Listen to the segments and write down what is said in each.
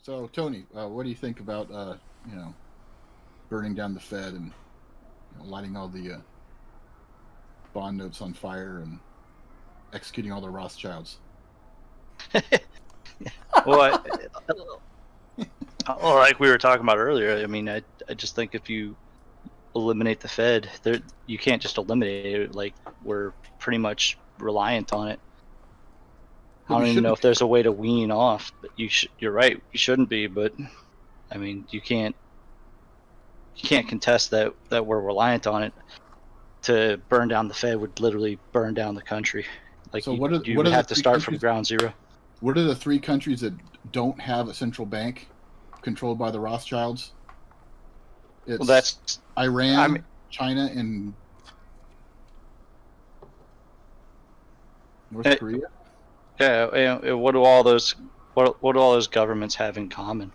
So, Tony, what do you think about you know burning down the Fed and lighting all the bond notes on fire and executing all the Rothschilds? Well, like we were talking about earlier, I mean, I just think if you eliminate the Fed, you can't just eliminate it. Like, we're pretty much reliant on it. I don't even know if there's a way to wean off. But you're right, you shouldn't be. But I mean, you can't contest that we're reliant on it. To burn down the Fed would literally burn down the country. Like, so you would have to start from ground zero. What are the three countries that don't have a central bank controlled by the Rothschilds? Well, that's Iran, China, and North Korea. Yeah, what do all those governments have in common?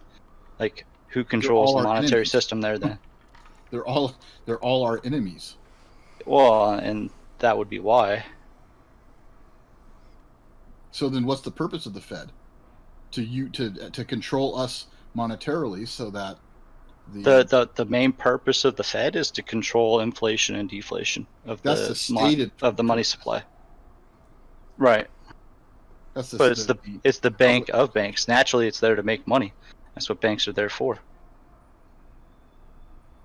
Like, who controls the monetary system there then? They're all our enemies. Well, and that would be why. So then, what's the purpose of the Fed? To control us monetarily, so that the main purpose of the Fed is to control inflation and deflation of the money supply. Right. But it's the bank of banks. Naturally, it's there to make money. That's what banks are there for.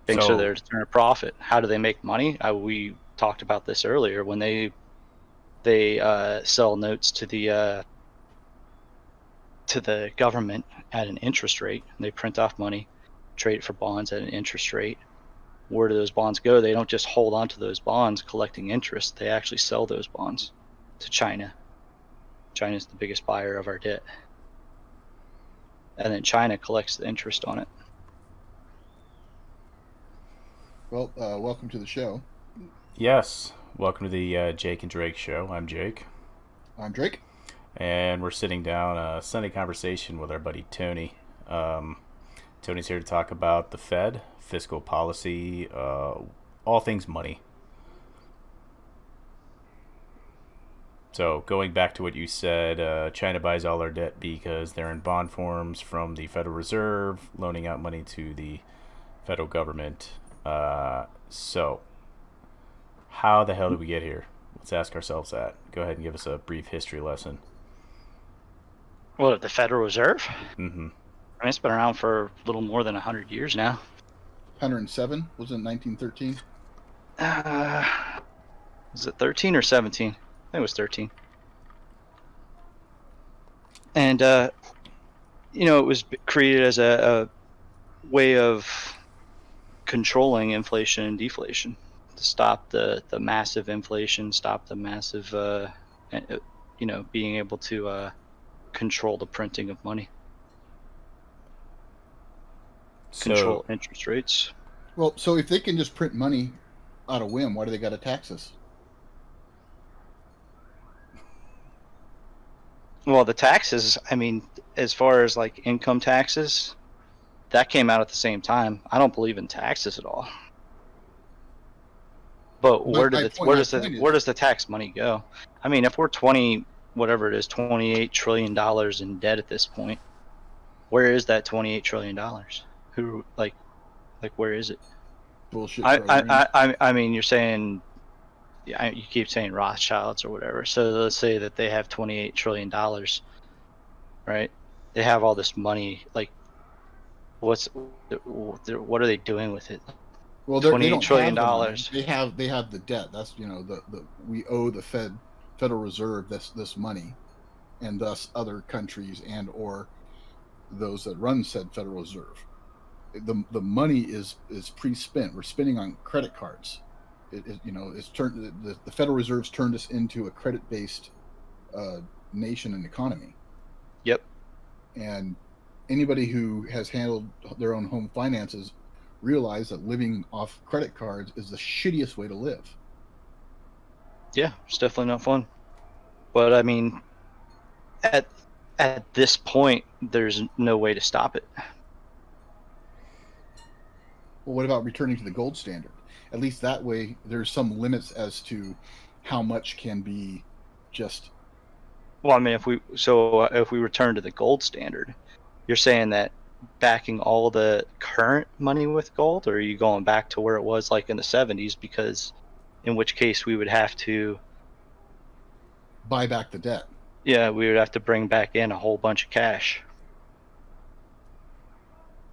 Banks are there to turn a profit. How do they make money? We talked about this earlier. When they sell notes to the government at an interest rate, they print off money, trade it for bonds at an interest rate. Where do those bonds go? They don't just hold on to those bonds collecting interest. They actually sell those bonds to China. China's the biggest buyer of our debt. And then China collects the interest on it. Well, welcome to the show. Yes, welcome to the Jake and Drake show. I'm Jake. I'm Drake. And we're sitting down a Sunday conversation with our buddy Tony. Tony's here to talk about the Fed, fiscal policy, all things money. So going back to what you said, China buys all our debt because they're in bond forms from the Federal Reserve, loaning out money to the federal government. So how the hell did we get here? Let's ask ourselves that. Go ahead and give us a brief history lesson. What, the Federal Reserve? Mm-hmm. I mean, it's been around for a little more than 100 years now. 107? Was it 1913? Was it 13 or 17? I think it was 13. And, it was created as a way of controlling inflation and deflation to stop the massive inflation, stop the massive, being able to control the printing of money. Control interest rates. Well, so if they can just print money out of whim, why do they got to tax us? Well, the taxes, I mean, as far as like income taxes, that came out at the same time. I don't believe in taxes at all. But where does the tax money go? I mean, if we're $28 trillion in debt at this point, where is that $28 trillion? Who where is it? Bullshit. I mean, you're saying, you keep saying Rothschilds or whatever. So let's say that they have $28 trillion, right? They have all this money. Like, what are they doing with it? Well, $28 trillion. They have the debt. That's we owe the Federal Reserve this money, and thus other countries and or those that run said Federal Reserve. The money is pre-spent. We're spending on credit cards. It's turned the Federal Reserve's turned us into a credit-based nation and economy. Yep. And anybody who has handled their own home finances realize that living off credit cards is the shittiest way to live. Yeah, it's definitely not fun. But I mean, at this point, there's no way to stop it. Well, what about returning to the gold standard? At least that way, there's some limits as to how much can be just. Well, I mean, if we return to the gold standard, You're saying that backing all the current money with gold, or are you going back to where it was like in the 70s? Because in which case we would have to buy back the debt. Yeah, we would have to bring back in a whole bunch of cash,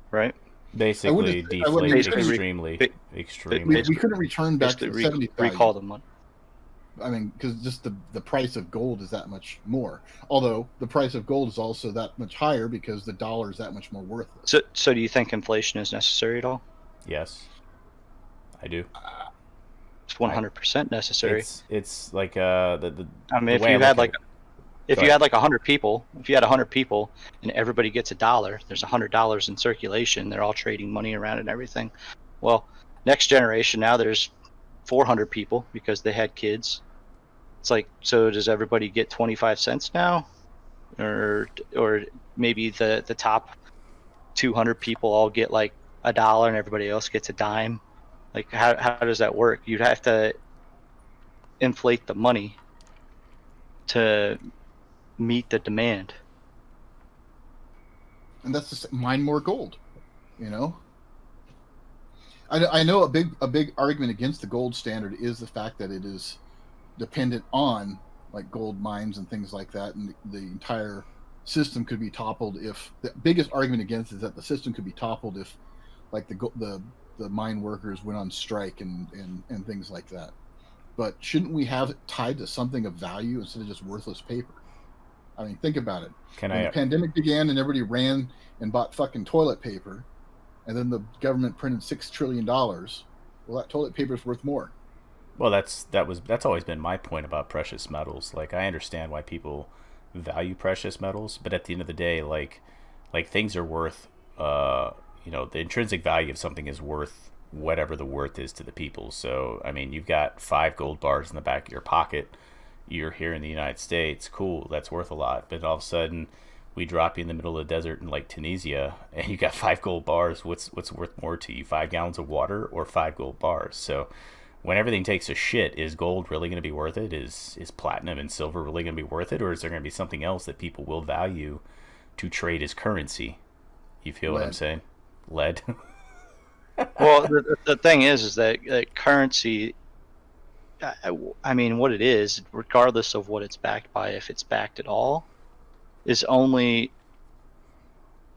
right? Basically, deflate extremely. We couldn't return back to the 70s value. Recall the money. I mean, because just the price of gold is that much more. Although the price of gold is also that much higher because the dollar is that much more worthless. So do you think inflation is necessary at all? Yes, I do. It's 100% necessary. It's like I mean, if you had like 100 people, if you had 100 people and everybody gets $1, there's $100 in circulation. They're all trading money around and everything. Well, next generation now there's 400 people because they had kids. It's like, so does everybody get 25 cents now, or maybe the top 200 people all get like $1 and everybody else gets a dime? Like how does that work? You'd have to inflate the money to meet the demand. And that's just mine more gold, you know. I know a big argument against the gold standard is the fact that it is dependent on like gold mines and things like that, and the entire system could be toppled if the biggest argument against is that the system could be toppled if like the mine workers went on strike and things like that. But shouldn't we have it tied to something of value instead of just worthless paper? I mean, think about it. When the pandemic began and everybody ran and bought fucking toilet paper, and then the government printed $6 trillion, well, that toilet paper is worth more. Well, that's always been my point about precious metals. Like, I understand why people value precious metals, but at the end of the day, like things are worth, the intrinsic value of something is worth whatever the worth is to the people. So, I mean, you've got 5 gold bars in the back of your pocket. You're here in the United States, cool, that's worth a lot. But all of a sudden, we drop you in the middle of the desert in like Tunisia, and you got 5 gold bars. What's worth more to you, 5 gallons of water or 5 gold bars? So when everything takes a shit, is gold really going to be worth it? Is platinum and silver really going to be worth it? Or is there going to be something else that people will value to trade as currency? You feel what I'm saying? Lead. Well, the thing is that currency, I mean, what it is, regardless of what it's backed by, if it's backed at all, is only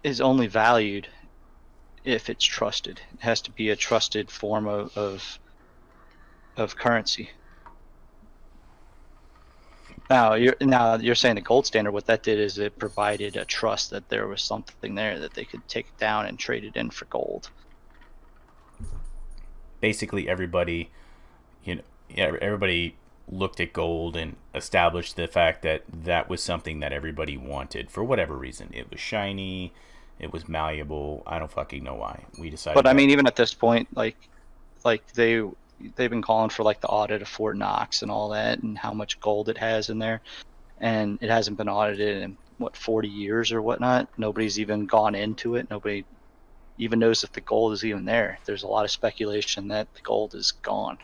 valued if it's trusted. It has to be a trusted form of currency. Now you're saying the gold standard, what that did is it provided a trust that there was something there that they could take down and trade it in for gold. Basically, everybody looked at gold and established the fact that that was something that everybody wanted for whatever reason. It was shiny, it was malleable. I don't fucking know why. We decided. But I mean, even at this point, like they've been calling for like the audit of Fort Knox and all that, and how much gold it has in there, and it hasn't been audited in 40 years or whatnot. Nobody's even gone into it. Nobody even knows if the gold is even there. There's a lot of speculation that the gold is gone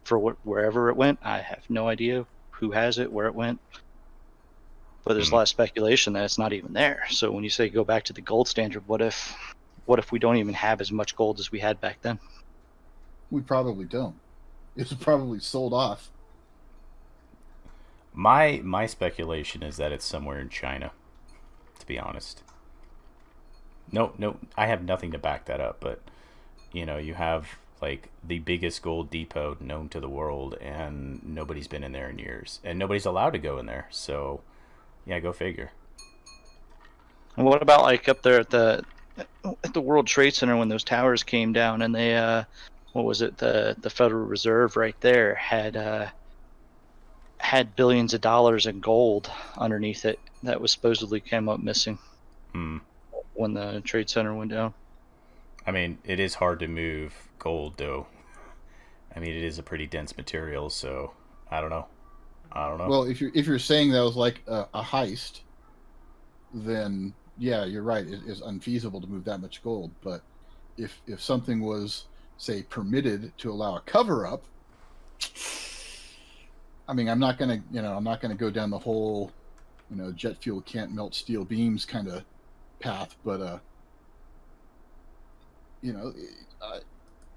for wherever it went. I have no idea who has it, where it went, but there's a lot of speculation that it's not even there. So when you say go back to the gold standard, what if we don't even have as much gold as we had back then? We probably don't. It's probably sold off. My speculation is that it's somewhere in China, to be honest. No, I have nothing to back that up, but you have like the biggest gold depot known to the world, and nobody's been in there in years, and nobody's allowed to go in there. So, yeah, go figure. And what about like up there at the World Trade Center when those towers came down, and they what was it, the Federal Reserve right there had billions of dollars in gold underneath it that was supposedly came up missing when the Trade Center went down. I mean, it is hard to move gold, though. I mean, it is a pretty dense material, so I don't know. Well, if you're saying that was like a heist, then yeah, you're right. It is unfeasible to move that much gold. But if something was, say, permitted to allow a cover up, I mean, I'm not gonna go down the whole, jet fuel can't melt steel beams kind of path, but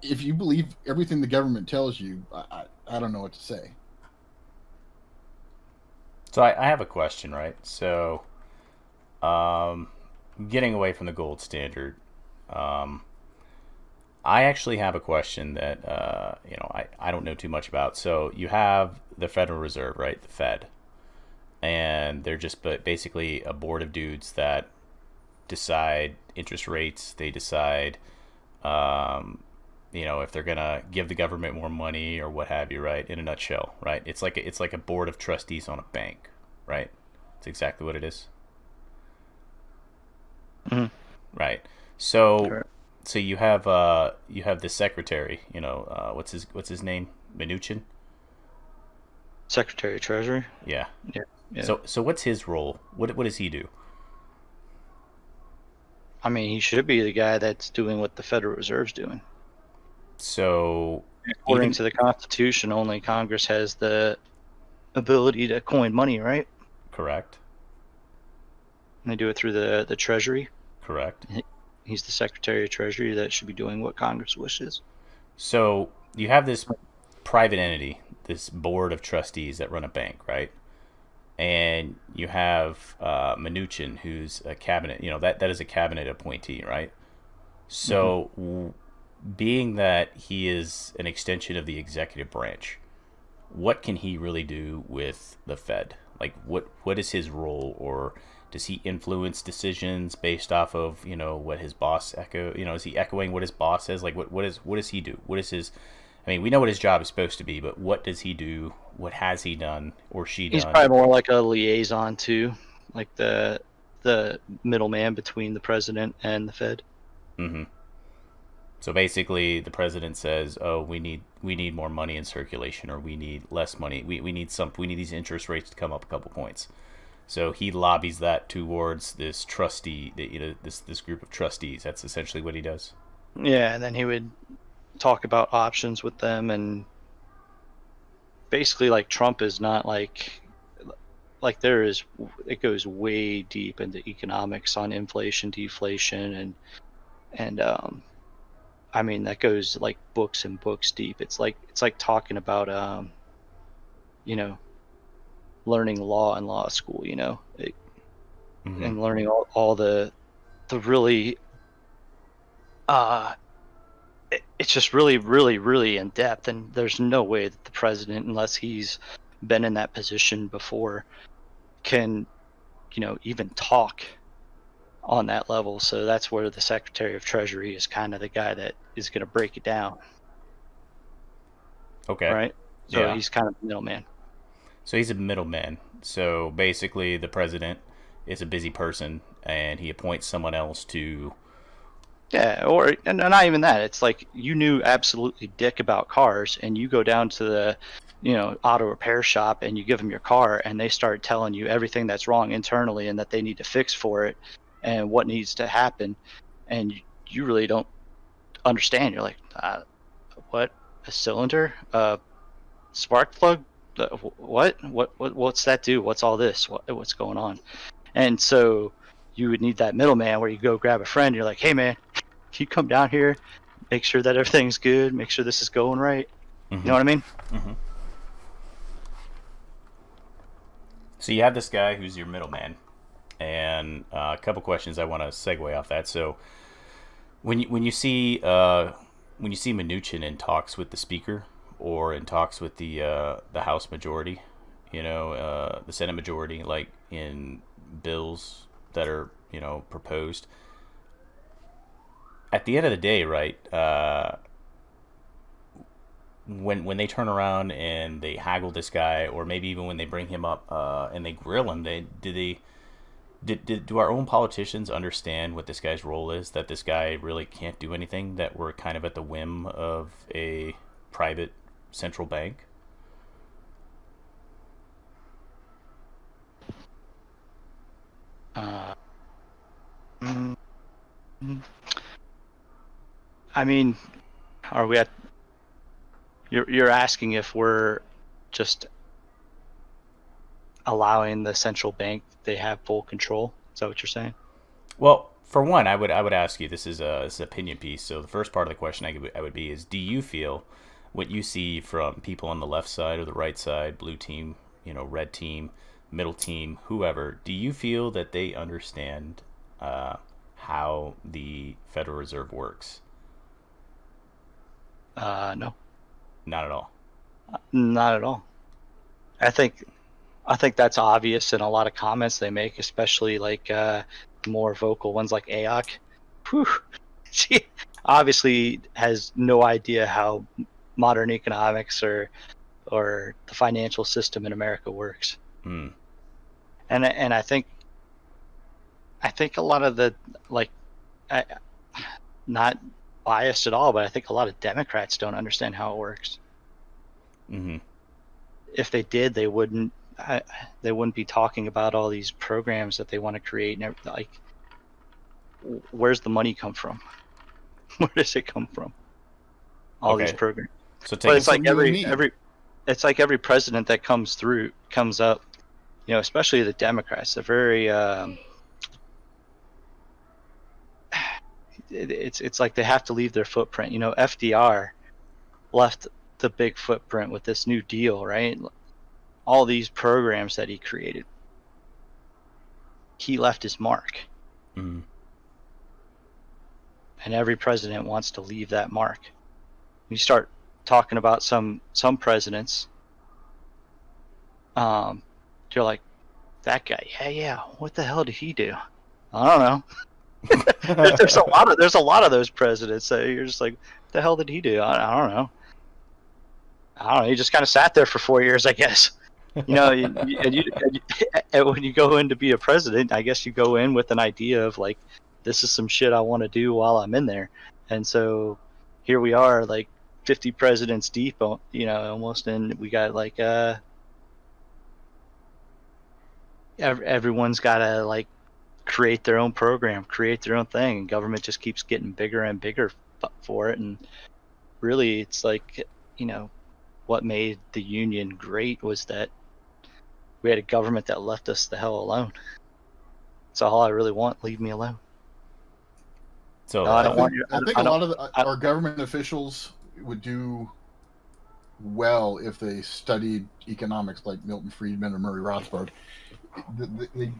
if you believe everything the government tells you, I don't know what to say. So I have a question, right? So, getting away from the gold standard, I actually have a question that I don't know too much about. So you have the Federal Reserve, right? The Fed, and they're just basically a board of dudes that decide interest rates. They decide, if they're gonna give the government more money or what have you, right? In a nutshell, right? It's like a board of trustees on a bank, right? It's exactly what it is. Mm-hmm. Right. So, Sure. so you have the secretary. What's his name? Mnuchin. Secretary of Treasury. Yeah. Yeah. Yeah. So what's his role? What does he do? I mean, he should be the guy that's doing what the Federal Reserve's doing. So, According to the Constitution, only Congress has the ability to coin money, right? Correct. And they do it through the Treasury. Correct. He's the Secretary of Treasury that should be doing what Congress wishes. So you have this private entity, this board of trustees that run a bank, right? And you have Mnuchin, who's a cabinet. That is a cabinet appointee, right? So, being that he is an extension of the executive branch, what can he really do with the Fed? Like, what is his role, or does he influence decisions based off of what his boss echo? Is he echoing what his boss says? Like, what does he do? What is his? I mean, we know what his job is supposed to be, but what does he do? What has he done or she done? He's probably more like a liaison to, like the middleman between the president and the Fed. Mm-hmm. So basically, the president says, "Oh, we need more money in circulation, or we need less money. We need these interest rates to come up a couple points." So he lobbies that towards this trustee, this group of trustees. That's essentially what he does. Yeah, and then he would talk about options with them, and basically, like, Trump is not like it goes way deep into economics on inflation, deflation, and I mean, that goes like books and books deep. It's like talking about learning law in law school, and learning all the really it's just really, really, really in depth. And there's no way that the president, unless he's been in that position before, can even talk on that level. So that's where the Secretary of Treasury is kind of the guy that is going to break it down. Okay. Right? So he's kind of the middleman. So he's a middleman. So basically, the president is a busy person, and he appoints someone else to. Yeah, and not even that. It's like you knew absolutely dick about cars, and you go down to the auto repair shop and you give them your car, and they start telling you everything that's wrong internally and that they need to fix for it and what needs to happen, and you really don't understand. You're like, what? A cylinder? Spark plug? What's that do? What's all this? What's going on? And so you would need that middleman where you go grab a friend. You're like, hey man, can you come down here, make sure that everything's good, make sure this is going right. You know what I mean? Mm-hmm. So you have this guy who's your middleman, and a couple questions I want to segue off that. So when you see Mnuchin in talks with the speaker or in talks with the House majority, the Senate majority, like in bills that are proposed, at the end of the day, right? When they turn around and they haggle this guy, or maybe even when they bring him up and they grill him, do our own politicians understand what this guy's role is? That this guy really can't do anything. That we're kind of at the whim of a private central bank. I mean, are we at? You're asking if we're just allowing the central bank, they have full control? Is that what you're saying? Well, for one, I would ask you. This is an opinion piece. So the first part of the question I would be is: do you feel what you see from people on the left side or the right side, blue team, red team, middle team, whoever? Do you feel that they understand how the Federal Reserve works? No, Not at all. not at all. I think that's obvious in a lot of comments they make, especially like more vocal ones like AOC. Whew. She obviously has no idea how modern economics or the financial system in America works. Mm. And I think a lot of the not biased at all, but I think a lot of Democrats don't understand how it works. Mm-hmm. If they did, they wouldn't be talking about all these programs that they want to create and like, where's the money come from? Where does it come from? All these programs. So it's like it's like every president that comes up, especially the Democrats. They're very it's like they have to leave their footprint. FDR left the big footprint with this New Deal, right? All these programs that he created, he left his mark. Mm-hmm. And every president wants to leave that mark. You start talking about some presidents, you're like, that guy, yeah, what the hell did he do? I don't know. there's a lot of those presidents that you're just like, what the hell did he do? I don't know. He just kind of sat there for 4 years, I guess. And when you go in to be a president, I guess you go in with an idea of like, this is some shit I want to do while I'm in there. And so here we are, like 50 presidents deep, almost, and we got like everyone's got to like create their own program, create their own thing, and government just keeps getting bigger and bigger for it. And really, it's like, what made the Union great was that we had a government that left us the hell alone. That's all I really want. Leave me alone. So I think a lot of our government officials would do well if they studied economics like Milton Friedman or Murray Rothbard. They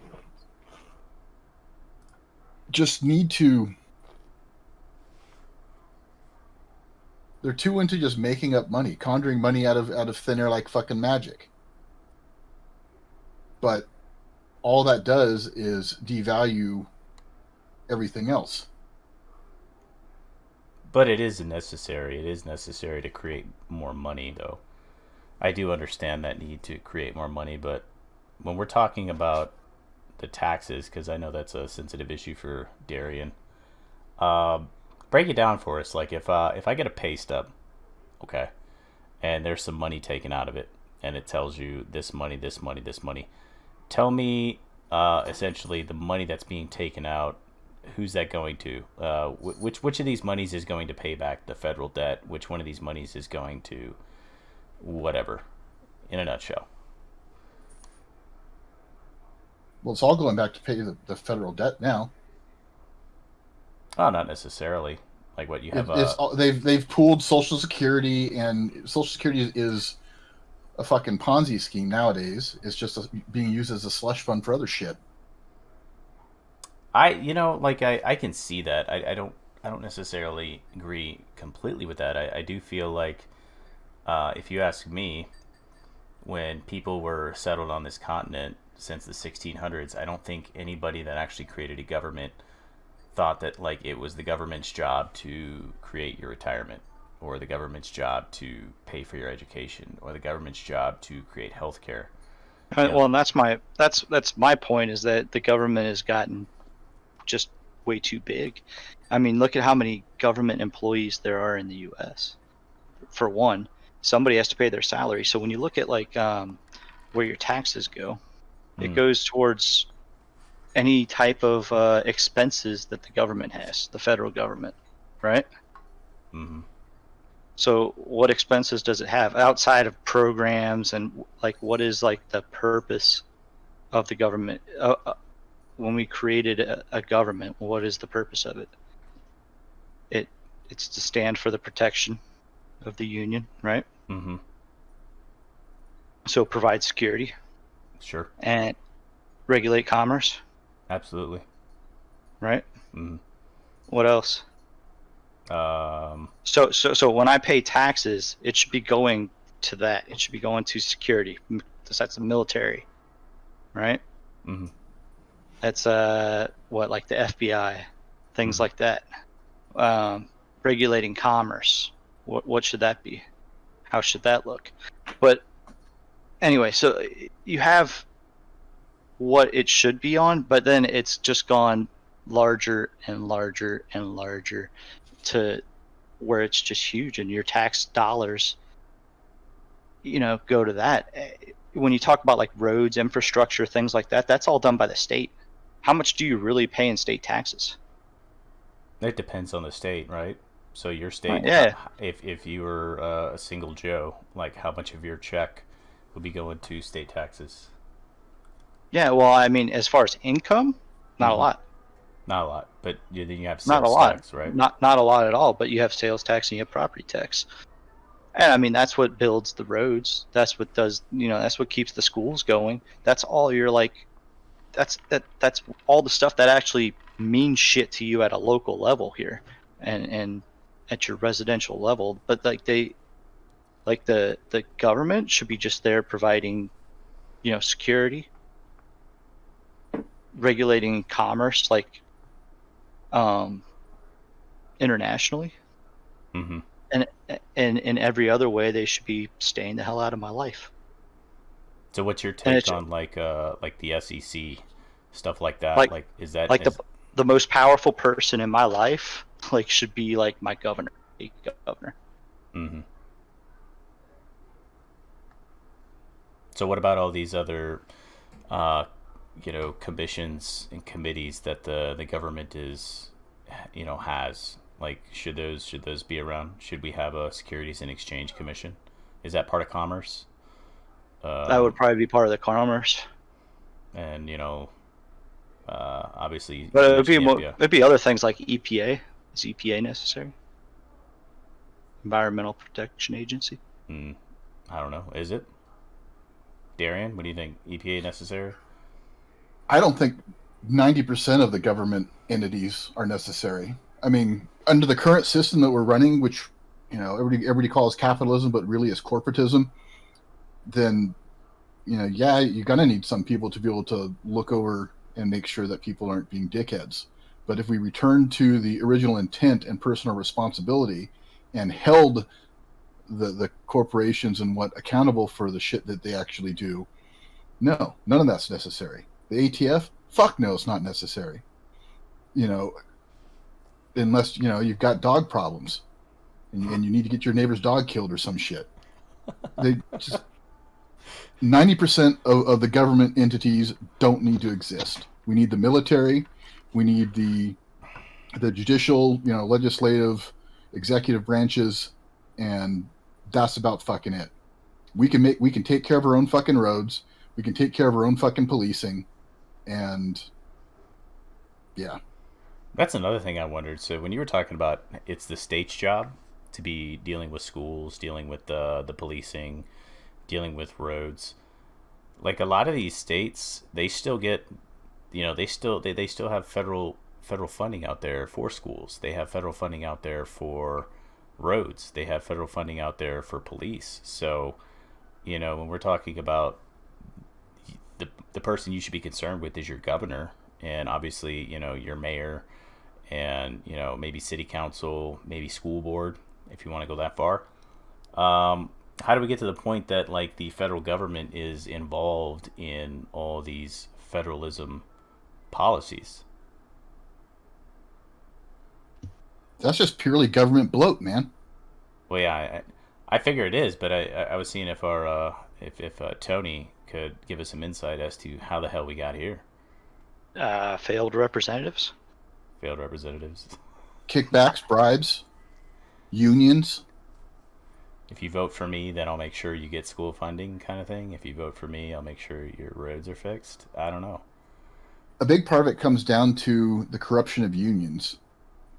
just need to. They're too into just making up money, conjuring money out of thin air like fucking magic. But all that does is devalue everything else. But it is necessary. It is necessary to create more money, though. I do understand that need to create more money, but when we're talking about the taxes, because I know that's a sensitive issue for Darian, break it down for us. Like if I get a pay stub, okay, and there's some money taken out of it, and it tells you this money, this money, this money. Tell me essentially the money that's being taken out. Who's that going to? Which of these monies is going to pay back the federal debt? Which one of these monies is going to whatever? In a nutshell. Well, it's all going back to pay the federal debt now. Oh, not necessarily. Like what you have. They've pooled Social Security, and Social Security is a fucking Ponzi scheme nowadays. It's just being used as a slush fund for other shit. I can see that. I don't necessarily agree completely with that. I do feel like, if you ask me, when people were settled on this continent since the 1600s, I don't think anybody that actually created a government thought that like it was the government's job to create your retirement, or the government's job to pay for your education, or the government's job to create health care. Well, and that's my point, is that the government has gotten just way too big. I mean, look at how many government employees there are in the U.S. For one, somebody has to pay their salary. So when you look at like where your taxes go, it goes towards any type of expenses that the government has, the federal government, right? Mm-hmm. So what expenses does it have outside of programs, and like what is like the purpose of the government when we created a government, what is the purpose of it? It's to stand for the protection of the union, right? Mm-hmm. So provide security. Sure. And regulate commerce. Absolutely. Right? Mm-hmm. What else? So when I pay taxes, it should be going to that. It should be going to security. That's the military, right? Mm-hmm. That's like the FBI, things Mm-hmm. like that. Regulating commerce. What should that be? How should that look? But anyway, so you have what it should be on, but then it's just gone larger and larger and larger to where it's just huge, and your tax dollars, go to that. When you talk about like roads, infrastructure, things like that, that's all done by the state. How much do you really pay in state taxes? It depends on the state, right? So your state, Right, yeah. if you were a single Joe, like how much of your check would be going to state taxes? Yeah, well, I mean, as far as income, not a lot. Not a lot, but then you have Not a sales lot. tax, right? Not a lot at all, but you have sales tax and you have property tax. And I mean, that's what builds the roads. That's what does, that's what keeps the schools going. That's all you're like, that's all the stuff that actually means shit to you at a local level here and at your residential level. But like the government should be just there providing, security, regulating commerce, like internationally. Mm-hmm. And in every other way, they should be staying the hell out of my life. So what's your take on like the SEC stuff like that? Like is that like the most powerful person in my life like should be like my governor? Mm-hmm. So what about all these other commissions and committees that the government is has? Like, should those be around? Should we have a Securities and Exchange Commission? Is that part of commerce? That would probably be part of the commerce. And obviously, but it'd be other things like EPA. Is EPA necessary? Environmental Protection Agency. I don't know. Is it? Darian, what do you think? EPA necessary? I don't think 90% of the government entities are necessary. I mean, under the current system that we're running, which everybody calls capitalism, but really is corporatism, then you're gonna need some people to be able to look over and make sure that people aren't being dickheads. But if we return to the original intent and personal responsibility and held the corporations and what accountable for the shit that they actually do, no, none of that's necessary. The ATF, fuck no, it's not necessary. Unless you've got dog problems and you need to get your neighbor's dog killed or some shit. They just 90% of the government entities don't need to exist. We need the military, we need the judicial, legislative, executive branches, and that's about fucking it. We can take care of our own fucking roads, we can take care of our own fucking policing, and yeah. That's another thing I wondered. So when you were talking about it's the state's job to be dealing with schools, dealing with the policing, dealing with roads, like a lot of these states, they still get, they still have federal funding out there for schools. They have federal funding out there for roads. They have federal funding out there for police. So, when we're talking about the person you should be concerned with is your governor, and obviously, your mayor, and maybe city council, maybe school board, if you want to go that far. How do we get to the point that like the federal government is involved in all these federalism policies? That's just purely government bloat, man. Well, yeah, I figure it is, but I was seeing if our if Tony could give us some insight as to how the hell we got here. Failed representatives. Failed representatives. Kickbacks, bribes, unions. If you vote for me, then I'll make sure you get school funding, kind of thing. If you vote for me, I'll make sure your roads are fixed. I don't know. a big part of it comes down to the corruption of unions.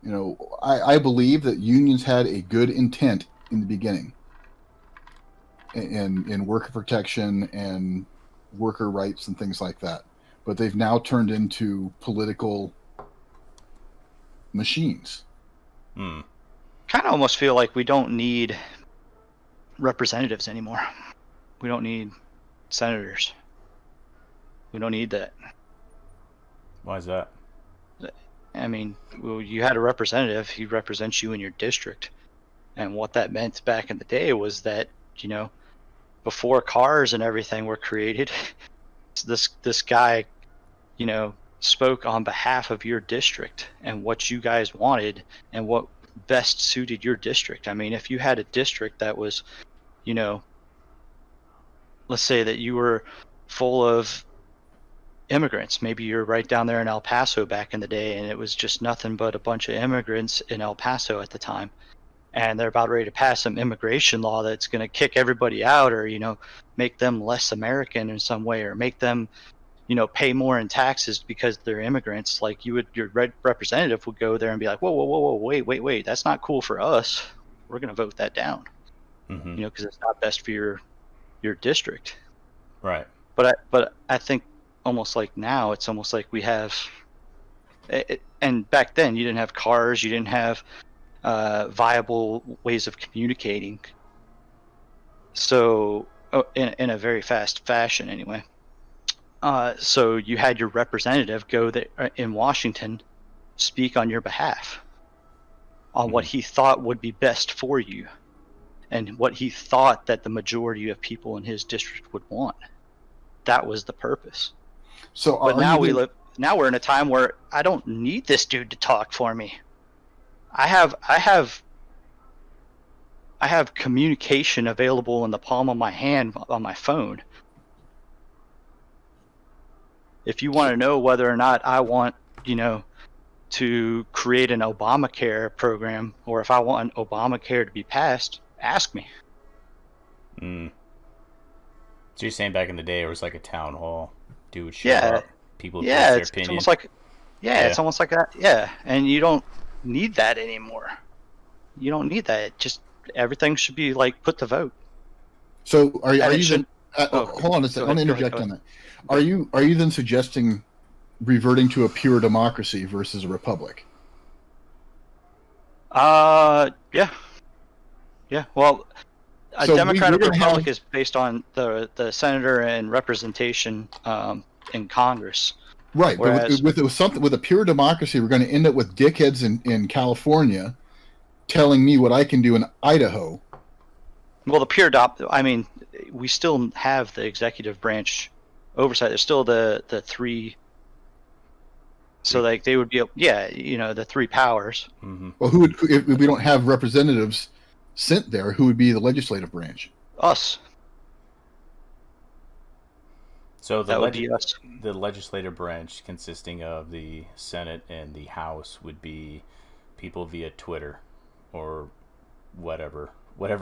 You know, I believe that unions had a good intent in the beginning in worker protection and worker rights and things like that. But they've now turned into political machines. Kind of almost feel like we don't need representatives anymore. We don't need senators. We don't need that. Why is that? I mean, well, you had a representative. He represents you in your district. And what that meant back in the day was that, you know, before cars and everything were created, this guy, you know, spoke on behalf of your district and what you guys wanted and what best suited your district. I mean, if you had a district that was, you know, let's say that you were full of immigrants. Maybe you're right down there in El Paso back in the day, and it was just nothing but a bunch of immigrants in El Paso at the time. And they're about ready to pass some immigration law that's going to kick everybody out, or, you know, make them less American in some way, or make them, you know, pay more in taxes because they're immigrants. Like your representative would go there and be like, whoa, wait, that's not cool for us. We're going to vote that down, you know, because it's not best for your district. Right. But I think almost like now it's almost like we have and back then you didn't have cars, you didn't have viable ways of communicating, so in a very fast fashion anyway. So you had your representative go there in Washington, speak on your behalf on what he thought would be best for you and what he thought that the majority of people in his district would want. That was the purpose. So, but now we're in a time where I don't need this dude to talk for me. I have communication available in the palm of my hand on my phone. If you want to know whether or not I want, you know, to create an Obamacare program, or if I want Obamacare to be passed, ask me. So you're saying back in the day it was like a town hall? Dude would show up, people would voice their opinion. It's almost like, it's almost like that. Yeah, and you don't need that anymore. You don't need that. Just everything should be like put to vote. So are you then, hold on a second. I want to interject on that. Are you then suggesting reverting to a pure democracy versus a republic? Yeah. Well, a Democratic republic is based on the senator and representation in Congress. Right, whereas, but with a pure democracy, we're going to end up with dickheads in California telling me what I can do in Idaho. Well, I mean, we still have the executive branch oversight. There's still the three. So like they would be, the three powers. Mm-hmm. Well, if we don't have representatives sent there, who would be the legislative branch? Us. So the legislative branch, consisting of the Senate and the House, would be people via Twitter or whatever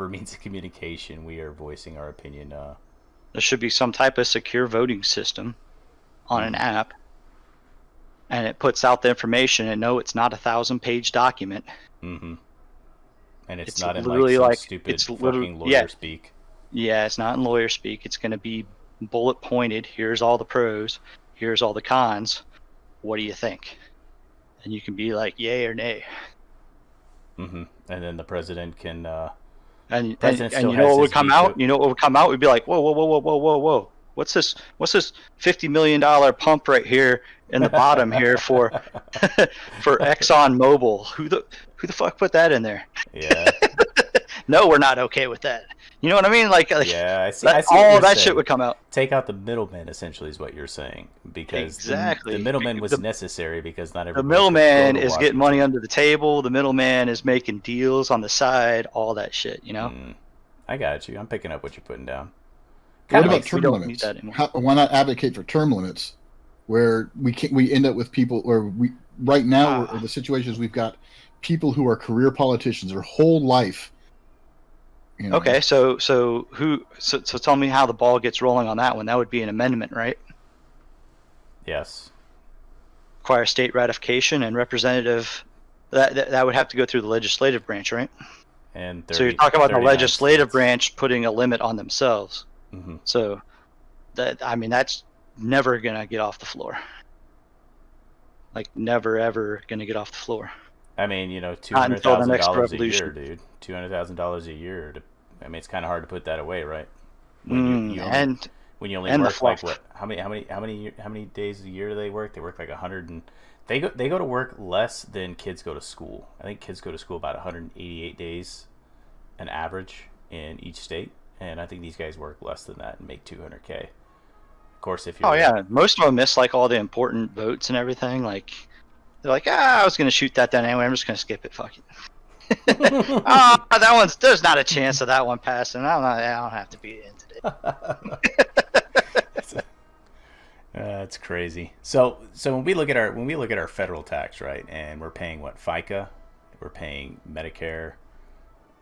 means of communication we are voicing our opinion. There should be some type of secure voting system on an app, and it puts out the information. And no, it's not a 1,000-page document. Mm-hmm. And it's not in literally like stupid fucking lawyer speak. Yeah, it's not in lawyer speak. It's going to be bullet pointed. Here's all the pros. Here's all the cons. What do you think? And you can be like, yay or nay. Mm-hmm. And then the president can. And you know what would come out? You know what would come out? We'd be like, whoa. What's this $50 million pump right here in the bottom here for Exxon Mobil? Who the fuck put that in there? Yeah. No, we're not okay with that. You know what I mean? Like yeah, I see all that shit would come out. Take out the middleman, essentially, is what you're saying, because the middleman was necessary because not everybody. The middleman is getting money under the table. The middleman is making deals on the side. All that shit, you know. I got you. I'm picking up what you're putting down. What about term limits? Why not advocate for term limits, where we end up with people, or right now the situations we've got people who are career politicians their whole life. You know. Okay, so tell me how the ball gets rolling on that one. That would be an amendment, right? Yes. require state ratification and representative. That would have to go through the legislative branch, right? And So you're talking about the 39 legislative states. branch putting a limit on themselves. Mm-hmm. So that's never gonna get off the floor. Like never ever gonna get off the floor. I mean, Not until the next $200,000 a year, revolution. dude. $200,000 a year. I mean, it's kind of hard to put that away, right? And When you only and the work like fluff. what? How many days a year do they work? They work like 100 and they go to work less than kids go to school. I think kids go to school about 188 days, an average in each state, and I think these guys work less than that and make 200K. Of course, if you're Most of them miss like all the important votes and everything. Like they're like, I was gonna shoot that down anyway. I'm just gonna skip it. Fuck it. There's not a chance of that one passing. I don't have to be in today. That's crazy. So when we look at our federal tax, right, and we're paying what, FICA, we're paying Medicare.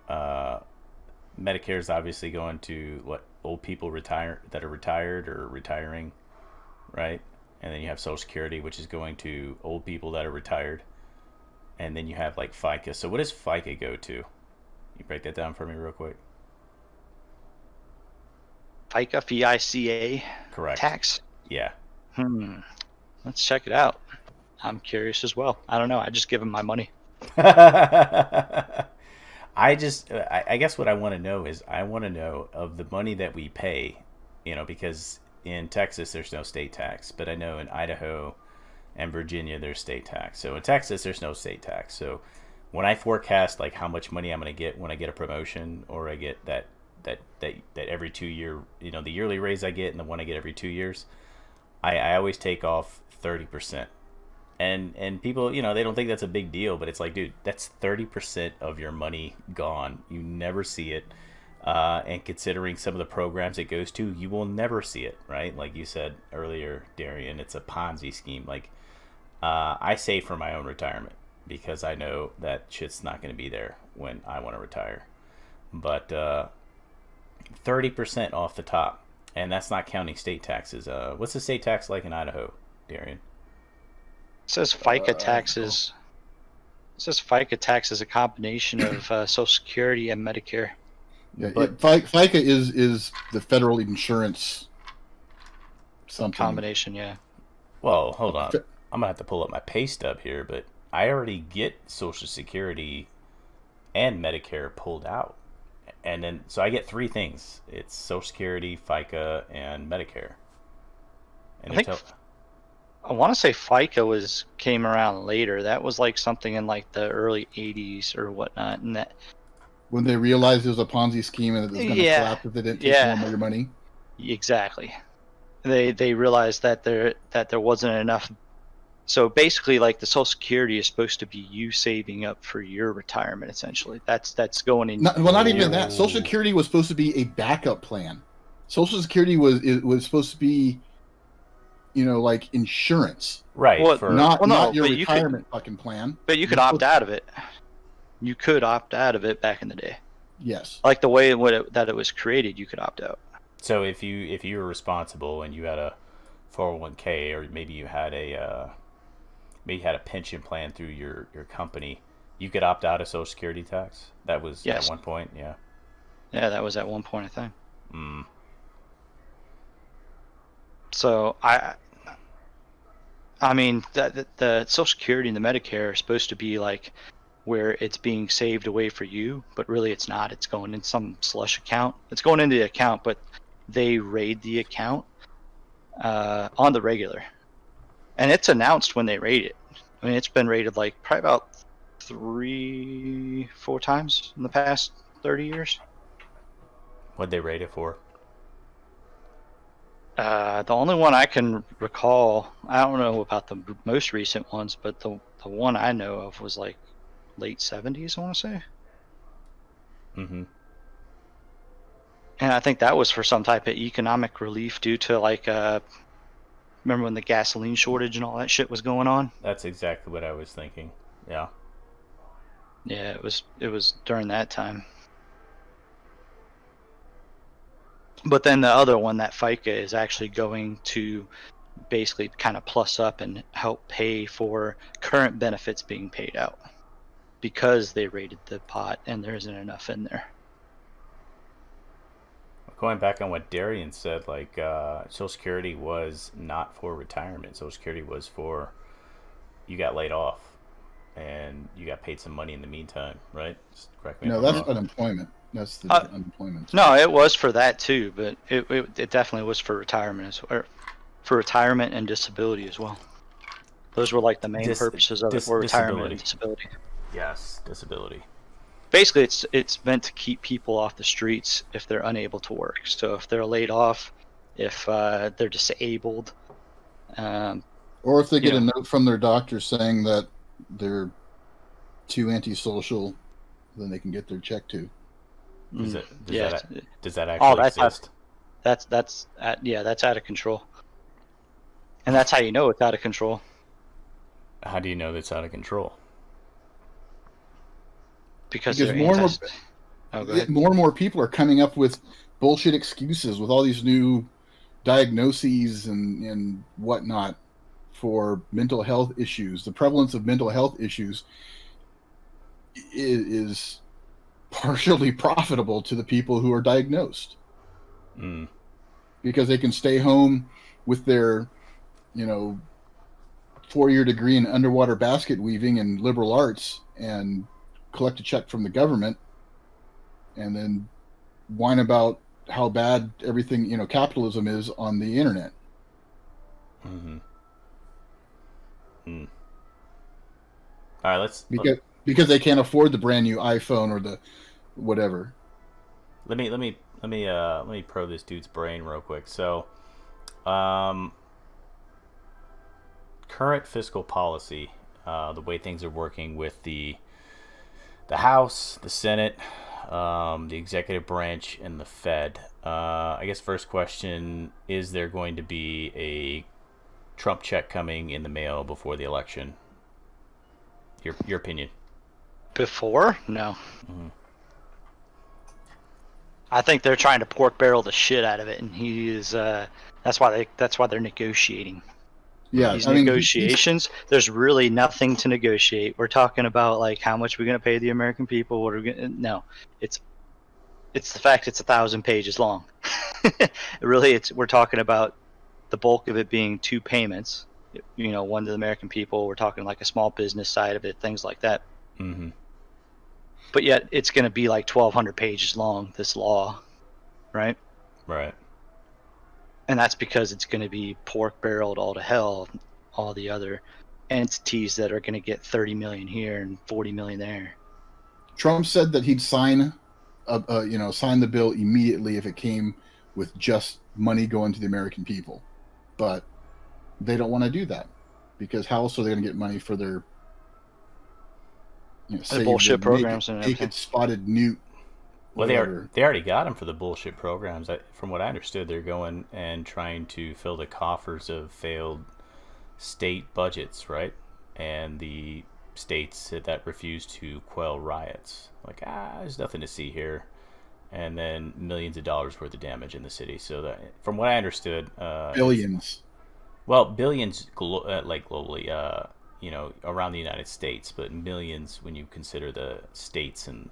Medicare is obviously going to what, old people that are retired or retiring, right? And then you have Social Security, which is going to old people that are retired. And then you have like FICA. So what does FICA go to? You break that down for me real quick. FICA, FICA Correct. tax. Yeah. Let's check it out. I'm curious as well. I don't know. I just give them my money. I guess what I want to know is of the money that we pay, because in Texas there's no state tax, but I know in Idaho and Virginia there's state tax. So in Texas there's no state tax. So when I forecast like how much money I'm going to get when I get a promotion, or I get that every 2 year, the yearly raise I get and the one I get every 2 years, I always take off 30%. And people, they don't think that's a big deal, but it's like, dude, that's 30% of your money gone. You never see it. And considering some of the programs it goes to, you will never see it, right? Like you said earlier, Darian, it's a Ponzi scheme. Like, I save for my own retirement because I know that shit's not going to be there when I want to retire. But 30% off the top. And that's not counting state taxes. What's the state tax like in Idaho, Darian? It says FICA taxes. It says FICA tax is a combination of Social Security and Medicare. Yeah, FICA is the federal insurance something. Combination, yeah. Well, hold on. I'm gonna have to pull up my pay stub here, but I already get Social Security and Medicare pulled out, and then so I get three things. It's Social Security, FICA, and Medicare. And I want to say FICA came around later. That was like something in like the early 80s or whatnot, and that when they realized it was a Ponzi scheme and it was going to collapse if they didn't take more of your money. Exactly. They realized that there wasn't enough. So basically, like the Social Security is supposed to be you saving up for your retirement. Essentially, that's going in. Not even that. Social Security was supposed to be a backup plan. Social Security was supposed to be, like insurance, right? Not your retirement fucking plan. But you could opt out of it. You could opt out of it back in the day. Yes. Like the way that it was created, you could opt out. So if you were responsible and you had a 401k, or maybe you had a pension plan through your company, you could opt out of Social Security tax. That was at one point, yeah. Yeah, that was at one point, I think. Mm. So I mean, the Social Security and the Medicare are supposed to be like where it's being saved away for you, but really it's not. It's going in some slush account. It's going into the account, but they raid the account on the regular. And it's announced when they raid it. I mean, it's been raided like probably about 3-4 times in the past 30 years. What'd they raid it for? The only one I can recall, I don't know about the most recent ones, but the one I know of was like late 70s, I want to say. Mm-hmm. And I think that was for some type of economic relief due to like, remember when the gasoline shortage and all that shit was going on? That's exactly what I was thinking. Yeah. Yeah, it was during that time. But then the other one, that FICA, is actually going to basically kind of plus up and help pay for current benefits being paid out because they raided the pot and there isn't enough in there. Going back on what Darian said, like Social Security was not for retirement. Social Security was for you got laid off and you got paid some money in the meantime, right? Just correct me if I'm that's wrong. unemployment. That's the unemployment. No, it was for that too, but it definitely was for retirement for retirement and disability as well. Those were like the main purposes of it, were retirement and disability. Yes, disability. Basically, it's meant to keep people off the streets if they're unable to work. So if they're laid off, if they're disabled, or if they get a note from their doctor saying that they're too antisocial, then they can get their check too. Does that actually exist? That's out of control. And that's how you know it's out of control. How do you know that's out of control? Because more and more people are coming up with bullshit excuses with all these new diagnoses and whatnot for mental health issues. The prevalence of mental health issues is partially profitable to the people who are diagnosed. Because they can stay home with their, 4-year degree in underwater basket weaving and liberal arts and collect a check from the government and then whine about how bad everything, capitalism is on the internet. All right, because they can't afford the brand new iPhone or the whatever. Let me probe this dude's brain real quick. So, current fiscal policy, the way things are working with the House, the Senate, the executive branch, and the Fed. I guess first question, is there going to be a Trump check coming in the mail before the election? Your opinion? Before? No. I think they're trying to pork barrel the shit out of it, and he is. That's why they're negotiating. Yeah, these negotiations. There's really nothing to negotiate. We're talking about like how much we're going to pay the American people. What are we going? No, it's the fact it's 1,000 pages long. Really, we're talking about the bulk of it being 2 payments. One to the American people. We're talking like a small business side of it, things like that. But yet it's going to be like 1,200 pages long, this law, right? Right. And that's because it's going to be pork barreled all to hell, all the other entities that are going to get 30 million here and 40 million there. Trump said that he'd sign the bill immediately if it came with just money going to the American people. But they don't want to do that because how else are they going to get money for their bullshit programs and everything? Naked spotted newt. Well, they already got them for the bullshit programs. From what I understood, they're going and trying to fill the coffers of failed state budgets, right? And the states that refuse to quell riots. Like, there's nothing to see here. And then millions of dollars worth of damage in the city. So that, from what I understood, billions. Well, billions, globally, around the United States, but millions when you consider the states and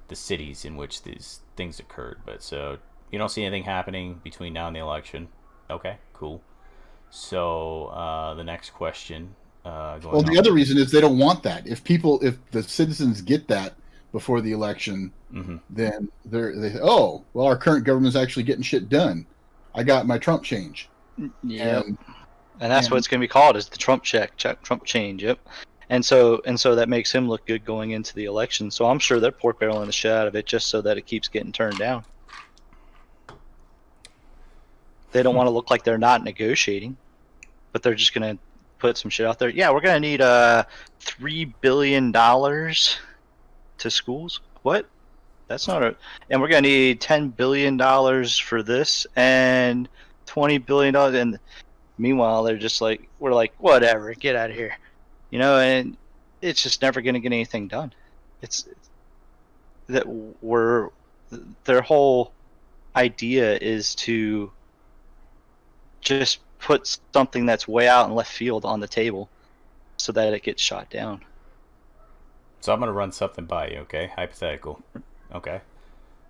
the cities in which these things occurred. But so you don't see anything happening between now and the election. Okay, cool. So the next question. The other reason is they don't want that. If the citizens get that before the election, then they our current government's actually getting shit done. I got my Trump change. Yep. And that's what it's going to be called, is the Trump Trump change. Yep. And so that makes him look good going into the election. So I'm sure they're pork barreling the shit out of it just so that it keeps getting turned down. They don't want to look like they're not negotiating, but they're just going to put some shit out there. Yeah, we're going to need $3 billion to schools. What? That's not and we're going to need $10 billion for this and $20 billion. And meanwhile, they're just like, we're like, whatever, get out of here. And it's just never going to get anything done. It's that their whole idea is to just put something that's way out in left field on the table so that it gets shot down. So I'm going to run something by you, okay? Hypothetical. Okay.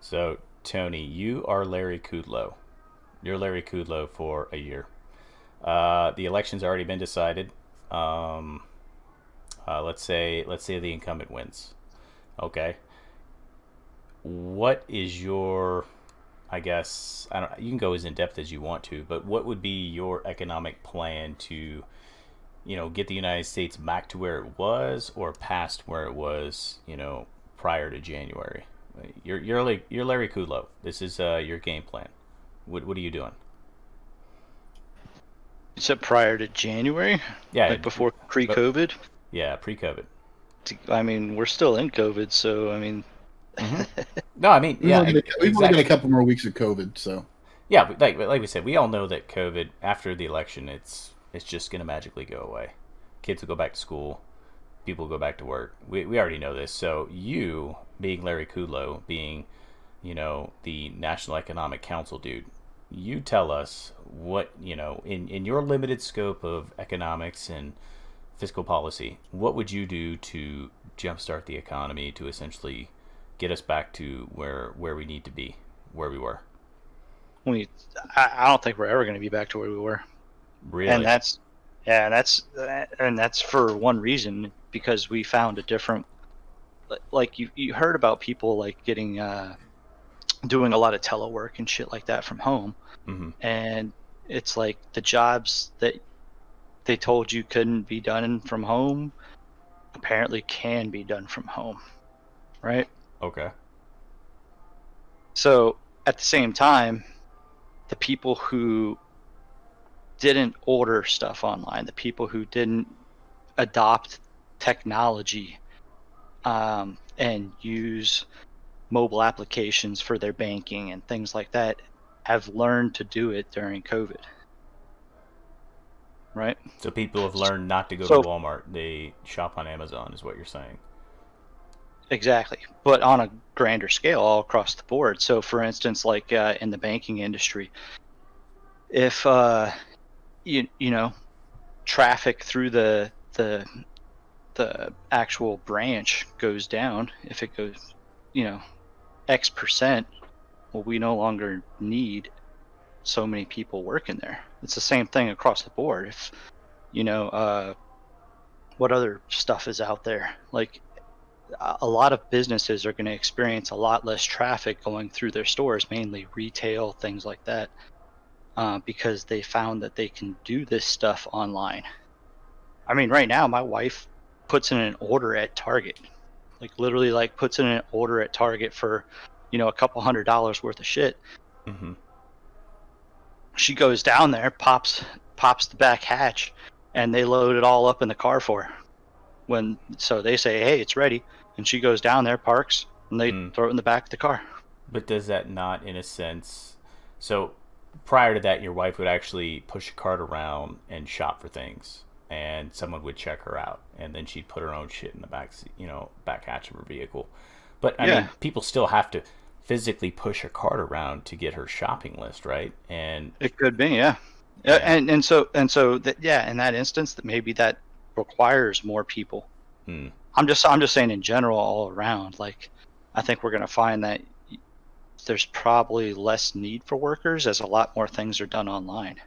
So, Tony, you are Larry Kudlow. You're Larry Kudlow for a year. The election's already been decided. Let's say the incumbent wins. Okay. What is your, I guess, you can go as in depth as you want to, but what would be your economic plan to, get the United States back to where it was or past where it was, prior to January? You're Larry Kudlow. This is your game plan. What are you doing? You said prior to January? Yeah. Like before pre-COVID? Yeah, pre-COVID. I mean, we're still in COVID, so I mean. Mm-hmm. No, I mean, yeah, we've only got a couple more weeks of COVID, so. Yeah, like we said, we all know that COVID after the election, it's just gonna magically go away. Kids will go back to school, people will go back to work. We already know this. So you, being Larry Kudlow, being, the National Economic Council dude, you tell us what, in your limited scope of economics and fiscal policy, what would you do to jumpstart the economy to essentially get us back to where we need to be, where we were? I don't think we're ever going to be back to where we were. Really? And that's for one reason, because we found a different, like you heard about people like getting doing a lot of telework and shit like that from home. Mm-hmm. And it's like the jobs that they told you couldn't be done from home apparently can be done from home, right? Okay. So at the same time, the people who didn't order stuff online, the people who didn't adopt technology and use mobile applications for their banking and things like that, have learned to do it during COVID. Right? So people have learned not to go to Walmart. They shop on Amazon, is what you're saying. Exactly. But on a grander scale all across the board. So for instance, like in the banking industry, if traffic through the actual branch goes down, if it goes, X percent, well, we no longer need so many people working there. It's the same thing across the board. If what other stuff is out there, like a lot of businesses are going to experience a lot less traffic going through their stores, mainly retail, things like that, because they found that they can do this stuff online. I mean, right now my wife puts in an order at Target, literally puts in an order at Target for a couple $100 worth of shit. Mm-hmm. She goes down there, pops the back hatch, and they load it all up in the car for her. So they say, hey, it's ready, and she goes down there, parks, and they throw it in the back of the car. But does that not, in a sense, so prior to that, your wife would actually push a cart around and shop for things, and someone would check her out, and then she'd put her own shit in the back, back hatch of her vehicle. But I mean, people still have to physically push a cart around to get her shopping list, right? And it could be, yeah. And so that, in that instance, that maybe that requires more people. I'm just saying in general, all around, I think we're going to find that there's probably less need for workers as a lot more things are done online.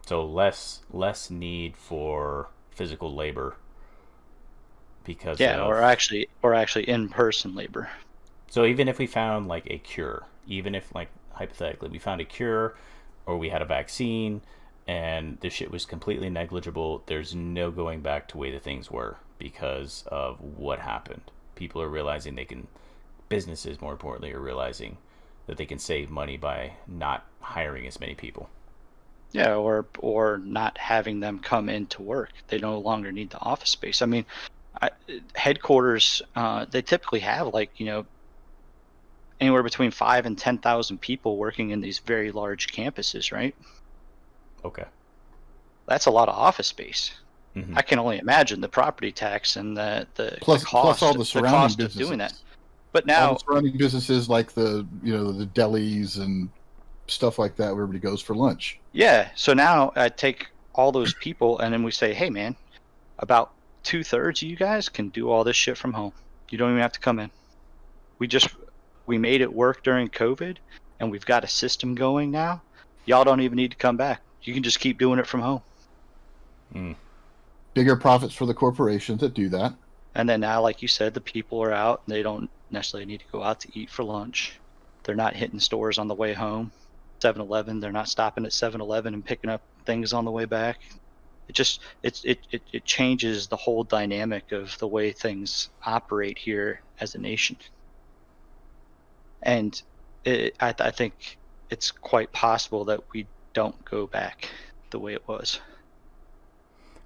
So less need for physical labor because or actually in-person labor. So even if we found a cure, even if hypothetically we found a cure or we had a vaccine and the shit was completely negligible, there's no going back to the way the things were because of what happened. People are realizing businesses more importantly are realizing that they can save money by not hiring as many people. Yeah, or not having them come into work. They no longer need the office space. I mean, headquarters, they typically have anywhere between 5,000 and 10,000 people working in these very large campuses, right? Okay. That's a lot of office space. Mm-hmm. I can only imagine the property tax and the cost, plus all the surrounding cost businesses of doing that. But now all the surrounding businesses like the delis and stuff like that where everybody goes for lunch. Yeah. So now I take all those people and then we say, hey, man, about 2/3 of you guys can do all this shit from home. You don't even have to come in. We made it work during COVID, and we've got a system going now. Y'all don't even need to come back. You can just keep doing it from home. Bigger profits for the corporations that do that. And then now, like you said, the people are out. And they don't necessarily need to go out to eat for lunch. They're not hitting stores on the way home. 7-Eleven, they're not stopping at 7-Eleven and picking up things on the way back. It changes the whole dynamic of the way things operate here as a nation. And I think it's quite possible that we don't go back the way it was.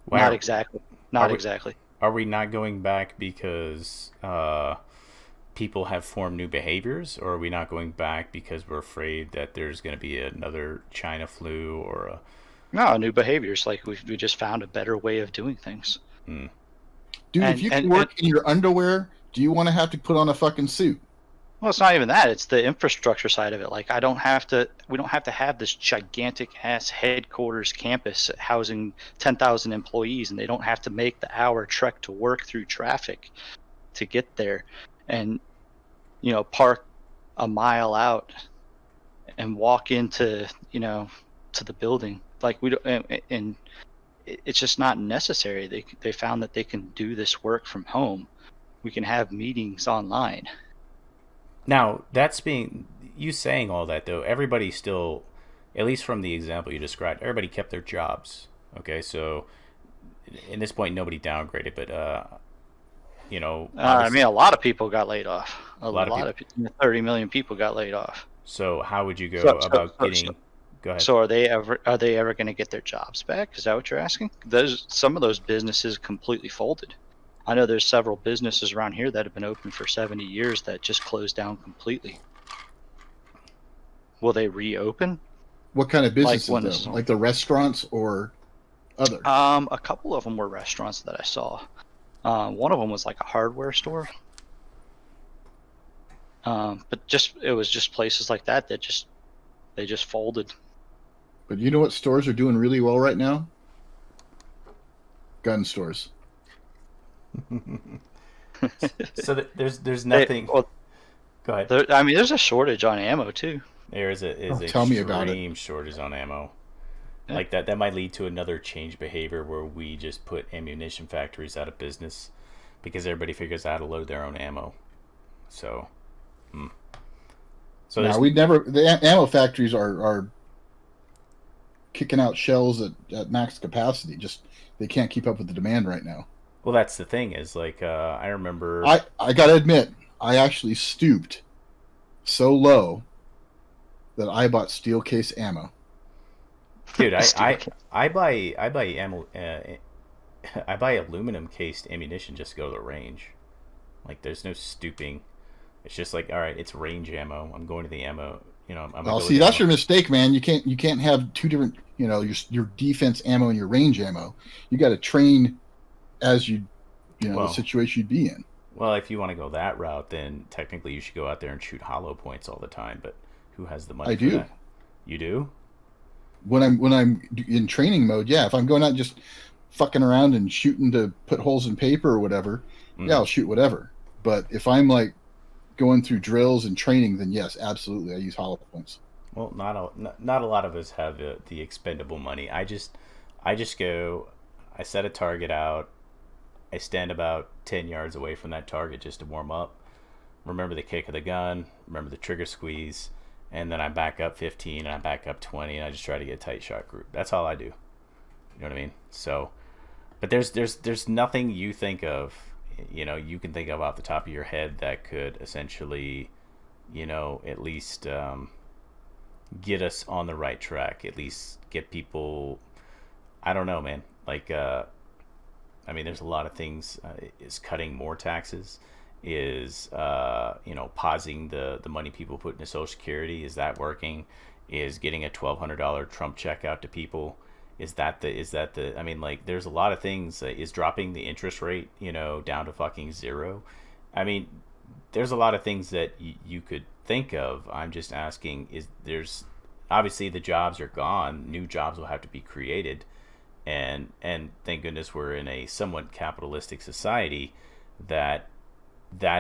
Not exactly. Are we not going back because people have formed new behaviors, or are we not going back because we're afraid that there's going to be another China flu or a... No, new behaviors. Like we just found a better way of doing things. Dude, if you can work in your underwear, do you want to have to put on a fucking suit? Well, it's not even that. It's the infrastructure side of it. Like we don't have to have this gigantic ass headquarters campus housing 10,000 employees, and they don't have to make the hour trek to work through traffic to get there, and park a mile out and walk into to the building. Like we don't, and it's just not necessary. They found that they can do this work from home. We can have meetings online. Now, you saying all that, though, everybody still, at least from the example you described, everybody kept their jobs. Okay, so in this point, nobody downgraded, but, I mean, a lot of people got laid off. A lot of people, 30 million people got laid off. So how would you go about getting... Go ahead. So are they ever going to get their jobs back? Is that what you're asking? Some of those businesses completely folded. I know there's several businesses around here that have been open for 70 years that just closed down completely. Will they reopen? What kind of businesses, though? Like the restaurants or other? A couple of them were restaurants that I saw. One of them was like a hardware store. But it was just places like that they just folded. But you know what stores are doing really well right now? Gun stores. So there's nothing. Go ahead. There's a shortage on ammo too. There is a tell me about it. Extreme shortage on ammo. Yeah. Like that might lead to another change behavior where we just put ammunition factories out of business because everybody figures out how to load their own ammo. So, So now the ammo factories are kicking out shells at max capacity. Just they can't keep up with the demand right now. Well, that's the thing is like I remember. I gotta admit, I actually stooped so low that I bought steel case ammo. Dude, I buy ammo. I buy aluminum cased ammunition just to go to the range. Like there's no stooping. It's just like, all right, it's range ammo. I'm going to the ammo. See, that's your mistake, man. You can't have two different. Your defense ammo and your range ammo. You got to train as the situation you'd be in. Well, if you want to go that route, then technically you should go out there and shoot hollow points all the time. But who has the money? I do. That? You do? When I'm in training mode, yeah. If I'm going out just fucking around and shooting to put holes in paper or whatever, yeah, I'll shoot whatever. But if I'm like going through drills and training, then yes, absolutely, I use hollow points. Well, not a lot of us have the expendable money. I just go, I set a target out, I stand about 10 yards away from that target just to warm up, remember the kick of the gun, remember the trigger squeeze, and then I back up 15 and I back up 20 and I just try to get a tight shot group. That's all I do. You know what I mean? So, but there's nothing you think of, you can think of off the top of your head that could essentially, at least get us on the right track, at least get people, I don't know, man. Like, there's a lot of things. Is cutting more taxes? Is pausing the money people put into Social Security? Is that working? Is getting a $1,200 Trump check out to people? Is that the? I mean, like, there's a lot of things. Is dropping the interest rate, down to fucking zero? I mean, there's a lot of things that you could think of. I'm just asking. obviously the jobs are gone. New jobs will have to be created, and thank goodness we're in a somewhat capitalistic society that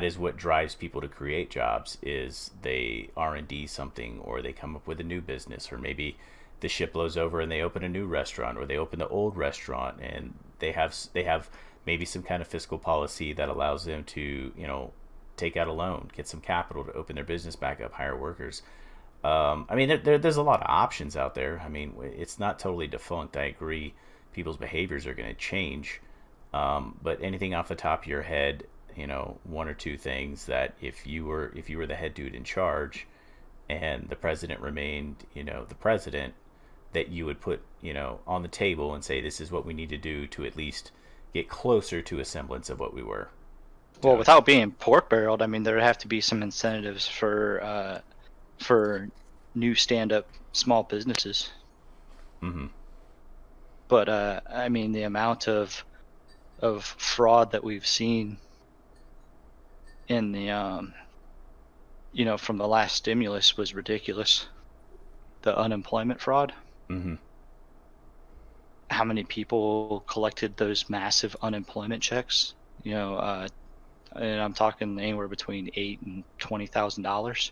is what drives people to create jobs. Is they R&D something, or they come up with a new business, or maybe the ship blows over and they open a new restaurant, or they open the old restaurant, and they have maybe some kind of fiscal policy that allows them to, take out a loan, get some capital to open their business back up, hire workers. I mean, there's a lot of options out there. I mean, it's not totally defunct. I agree, people's behaviors are going to change. But anything off the top of your head, one or two things that if you were the head dude in charge, and the president remained, the president, that you would put, on the table and say, this is what we need to do to at least get closer to a semblance of what we were. Well, without being pork barreled, I mean, there would have to be some incentives for new stand-up small businesses. Mm-hmm. But I mean, the amount of fraud that we've seen in the from the last stimulus was ridiculous. The unemployment fraud. Mm-hmm. How many people collected those massive unemployment checks? And I'm talking anywhere between $8,000 and $20,000.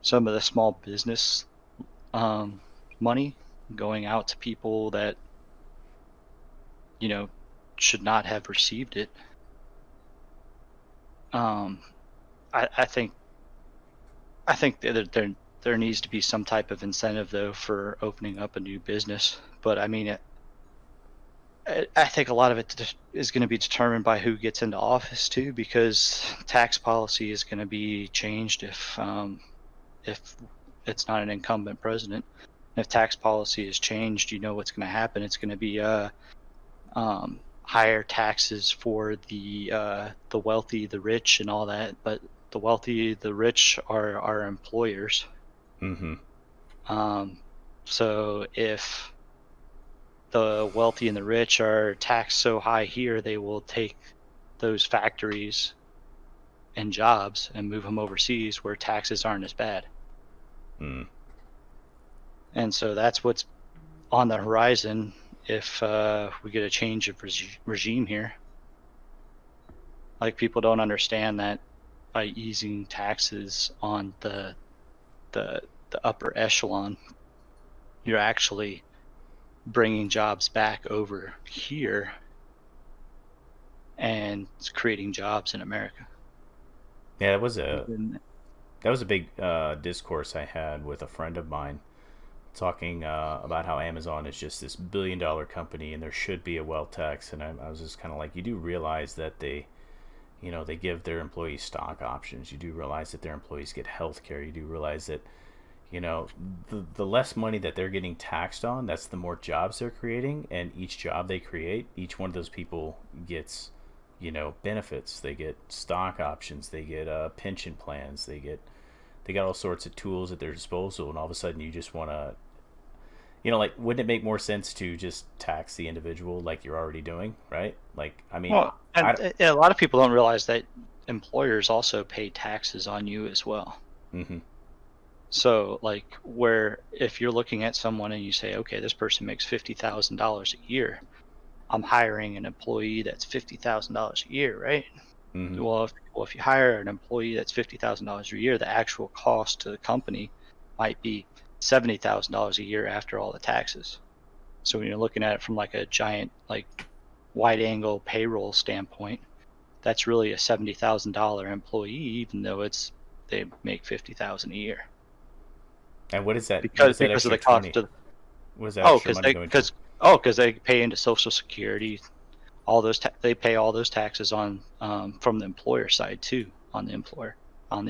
Some of the small business money going out to people that should not have received it. I think that there needs to be some type of incentive though for opening up a new business. But I mean, I think a lot of it is going to be determined by who gets into office too, because tax policy is going to be changed if it's not an incumbent president. If tax policy is changed, what's going to happen. It's going to be higher taxes for the wealthy, the rich, and all that. But the wealthy, the rich are our employers. Mm-hmm. So if the wealthy and the rich are taxed so high here, they will take those factories and jobs and move them overseas where taxes aren't as bad. Mm. And so that's what's on the horizon if we get a change of regime here. Like, people don't understand that by easing taxes on the upper echelon, you're actually bringing jobs back over here and creating jobs in America. Yeah, that was a big discourse I had with a friend of mine, talking about how Amazon is just this billion-dollar company and there should be a wealth tax. And I was just kind of like, you do realize that they give their employees stock options. You do realize that their employees get health care. You do realize that, the less money that they're getting taxed on, that's the more jobs they're creating. And each job they create, each one of those people gets, benefits. They get stock options. They get pension plans. They got all sorts of tools at their disposal. And all of a sudden you just want to, wouldn't it make more sense to just tax the individual like you're already doing, right? Like, I mean, well, and a lot of people don't realize that employers also pay taxes on you as well. Mm-hmm. So, like, where if you're looking at someone and you say, okay, this person makes $50,000 a year, I'm hiring an employee that's $50,000 a year, right? Mm-hmm. Well, if you hire an employee that's $50,000 a year, the actual cost to the company might be $70,000 a year after all the taxes. So when you're looking at it from like a giant, like, wide angle payroll standpoint, that's really a $70,000 employee, even though they make $50,000 a year. And what is that? Because of the cost 20? of. What is that? Because they pay into Social Security, all those they pay all those taxes on from the employer side too, on the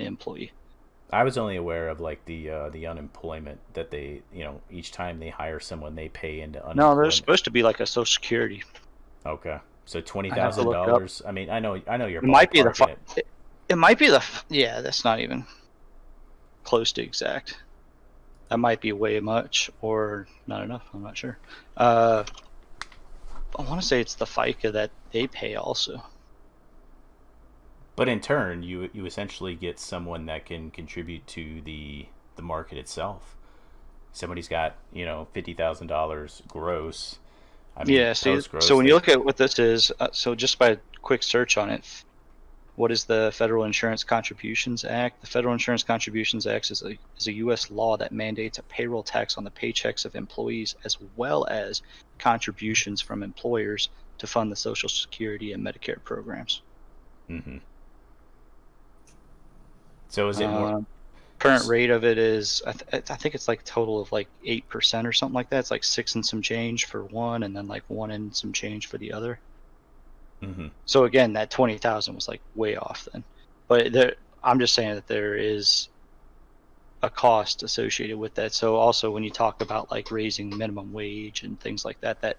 employee. I was only aware of like the unemployment that they, each time they hire someone they pay into unemployment. No, there's supposed to be like a Social Security. Okay, so $20,000. I mean, I know you're. It might be it might be yeah. That's not even close to exact. That might be way much or not enough. I'm not sure. I want to say it's the FICA that they pay also. But in turn, you essentially get someone that can contribute to the market itself. somebody's got, $50,000 gross. I mean, Yeah, so post-gross, when you look at what this is, so just by a quick search on it, what is the Federal Insurance Contributions Act? The Federal Insurance Contributions Act is a U.S. law that mandates a payroll tax on the paychecks of employees as well as contributions from employers to fund the Social Security and Medicare programs. Mm-hmm. So is it more? Current rate of it is, I think it's like a total of like 8% or something like that. It's like 6 and some change for one, and then like 1 and some change for the other. Mm-hmm. So again, that 20,000 was like way off then. But I'm just saying that there is a cost associated with that. So also when you talk about like raising minimum wage and things like that,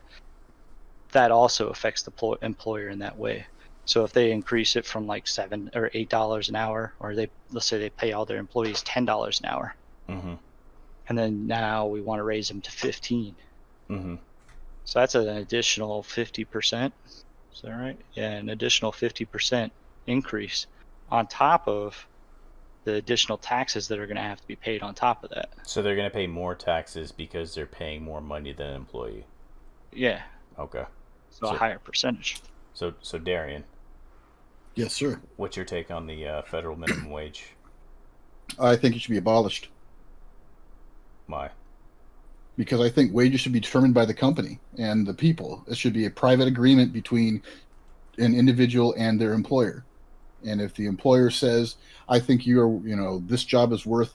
that also affects the employer in that way. So if they increase it from like $7 or $8 an hour, or let's say they pay all their employees $10 an hour, mm-hmm. and then now we want to raise them to 15. Mm-hmm. So that's an additional 50%. Is that right? Yeah, an additional 50% increase on top of the additional taxes that are going to have to be paid on top of that. So they're going to pay more taxes because they're paying more money than an employee. Yeah. Okay. So a higher percentage. So Darian. Yes, sir. What's your take on the federal minimum wage? I think it should be abolished. Why? Because I think wages should be determined by the company and the people. It should be a private agreement between an individual and their employer. And if the employer says, I think this job is worth,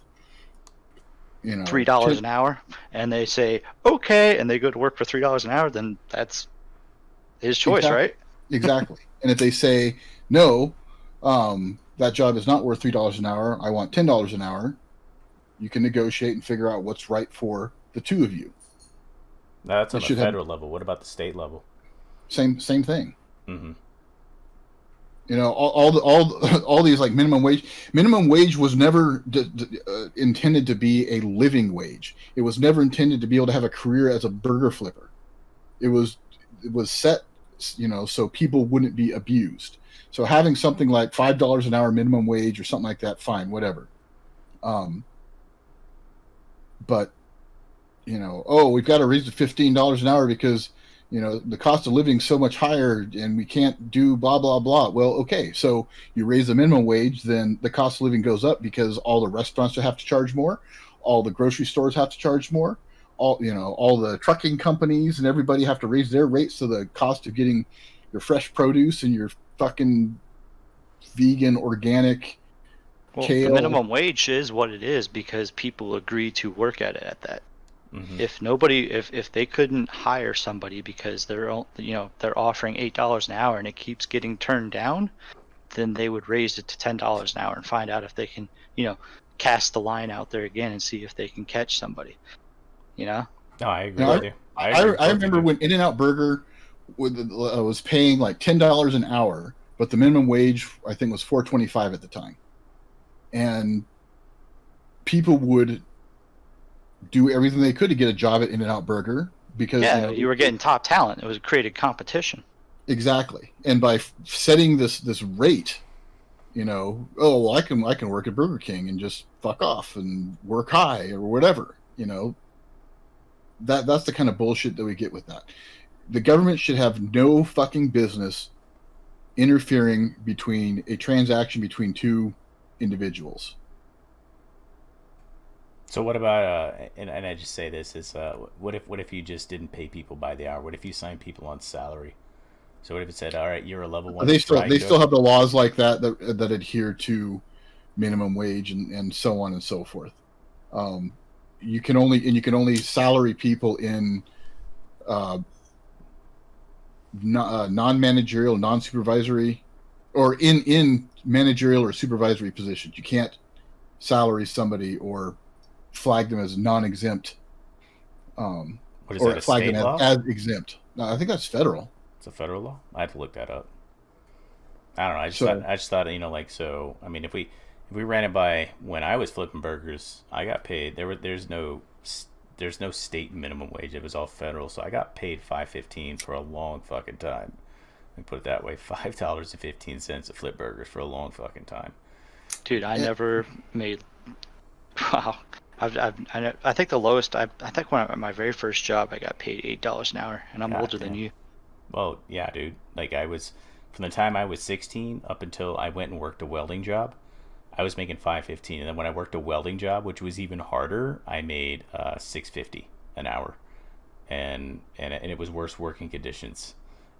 $3 an hour, and they say, okay, and they go to work for $3 an hour, then that's his choice, exactly. Right? Exactly. And if they say, no, that job is not worth $3 an hour, I want $10 an hour, you can negotiate and figure out what's right for the two of you. No, that's on the federal level. What about the state level? Same thing. Mm-hmm. All these like minimum wage. Minimum wage was never intended to be a living wage. It was never intended to be able to have a career as a burger flipper. It was set, so people wouldn't be abused. So having something like $5 an hour minimum wage or something like that, fine, whatever. But we've got to raise it $15 an hour because the cost of living is so much higher and we can't do blah blah blah. Well, okay, so you raise the minimum wage, then the cost of living goes up because all the restaurants have to charge more, all the grocery stores have to charge more, all the trucking companies and everybody have to raise their rates, so the cost of getting your fresh produce and your fucking vegan organic kale. The minimum wage is what it is because people agree to work at that. Mm-hmm. If they couldn't hire somebody because they're offering $8 an hour and it keeps getting turned down, then they would raise it to $10 an hour and find out if they can cast the line out there again and see if they can catch somebody. No, I agree with you. I remember when In-N-Out Burger was paying like $10 an hour, but the minimum wage I think was $4.25 at the time, and people would do everything they could to get a job at In-N-Out Burger because you were getting top talent. It was created competition. Exactly, and by setting this rate, I can work at Burger King and just fuck off and work high or whatever. That's the kind of bullshit that we get with that. The government should have no fucking business interfering between a transaction between two individuals. So what about and I just say this is what if you just didn't pay people by the hour? What if you signed people on salary? So what if it said, all right, you're a level 1? They still have the laws like that adhere to minimum wage and so on and so forth. You can only salary people in non-managerial, non-supervisory, or in managerial or supervisory positions. You can't salary somebody or flag them as non-exempt, what is or that, a flag state them law? as exempt. No, I think that's federal. It's a federal law. I have to look that up. I don't know. I just thought so. I mean, if we ran it by when I was flipping burgers, I got paid. There's no state minimum wage. It was all federal. So I got paid $5.15 for a long fucking time. Let me put it that way: $5.15 to flip burgers for a long fucking time. Dude, I never made. Wow, I think the lowest I think when my very first job I got paid $8 an hour, and I'm God older than damn. you. Well, yeah, dude. Like I was, from the time I was 16 up until I went and worked a welding job, I was making 5.15, and then when I worked a welding job, which was even harder, I made 6.50 an hour, and it was worse working conditions,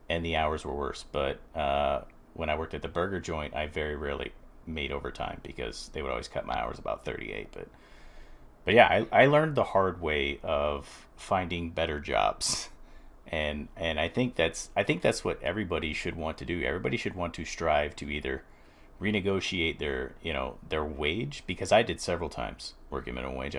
and the hours were worse. But when I worked at the burger joint, I very rarely made overtime because they would always cut my hours about 38. But yeah, I learned the hard way of finding better jobs. And I think that's what everybody should want to do. Everybody should want to strive to either renegotiate their wage, because I did several times working minimum wage.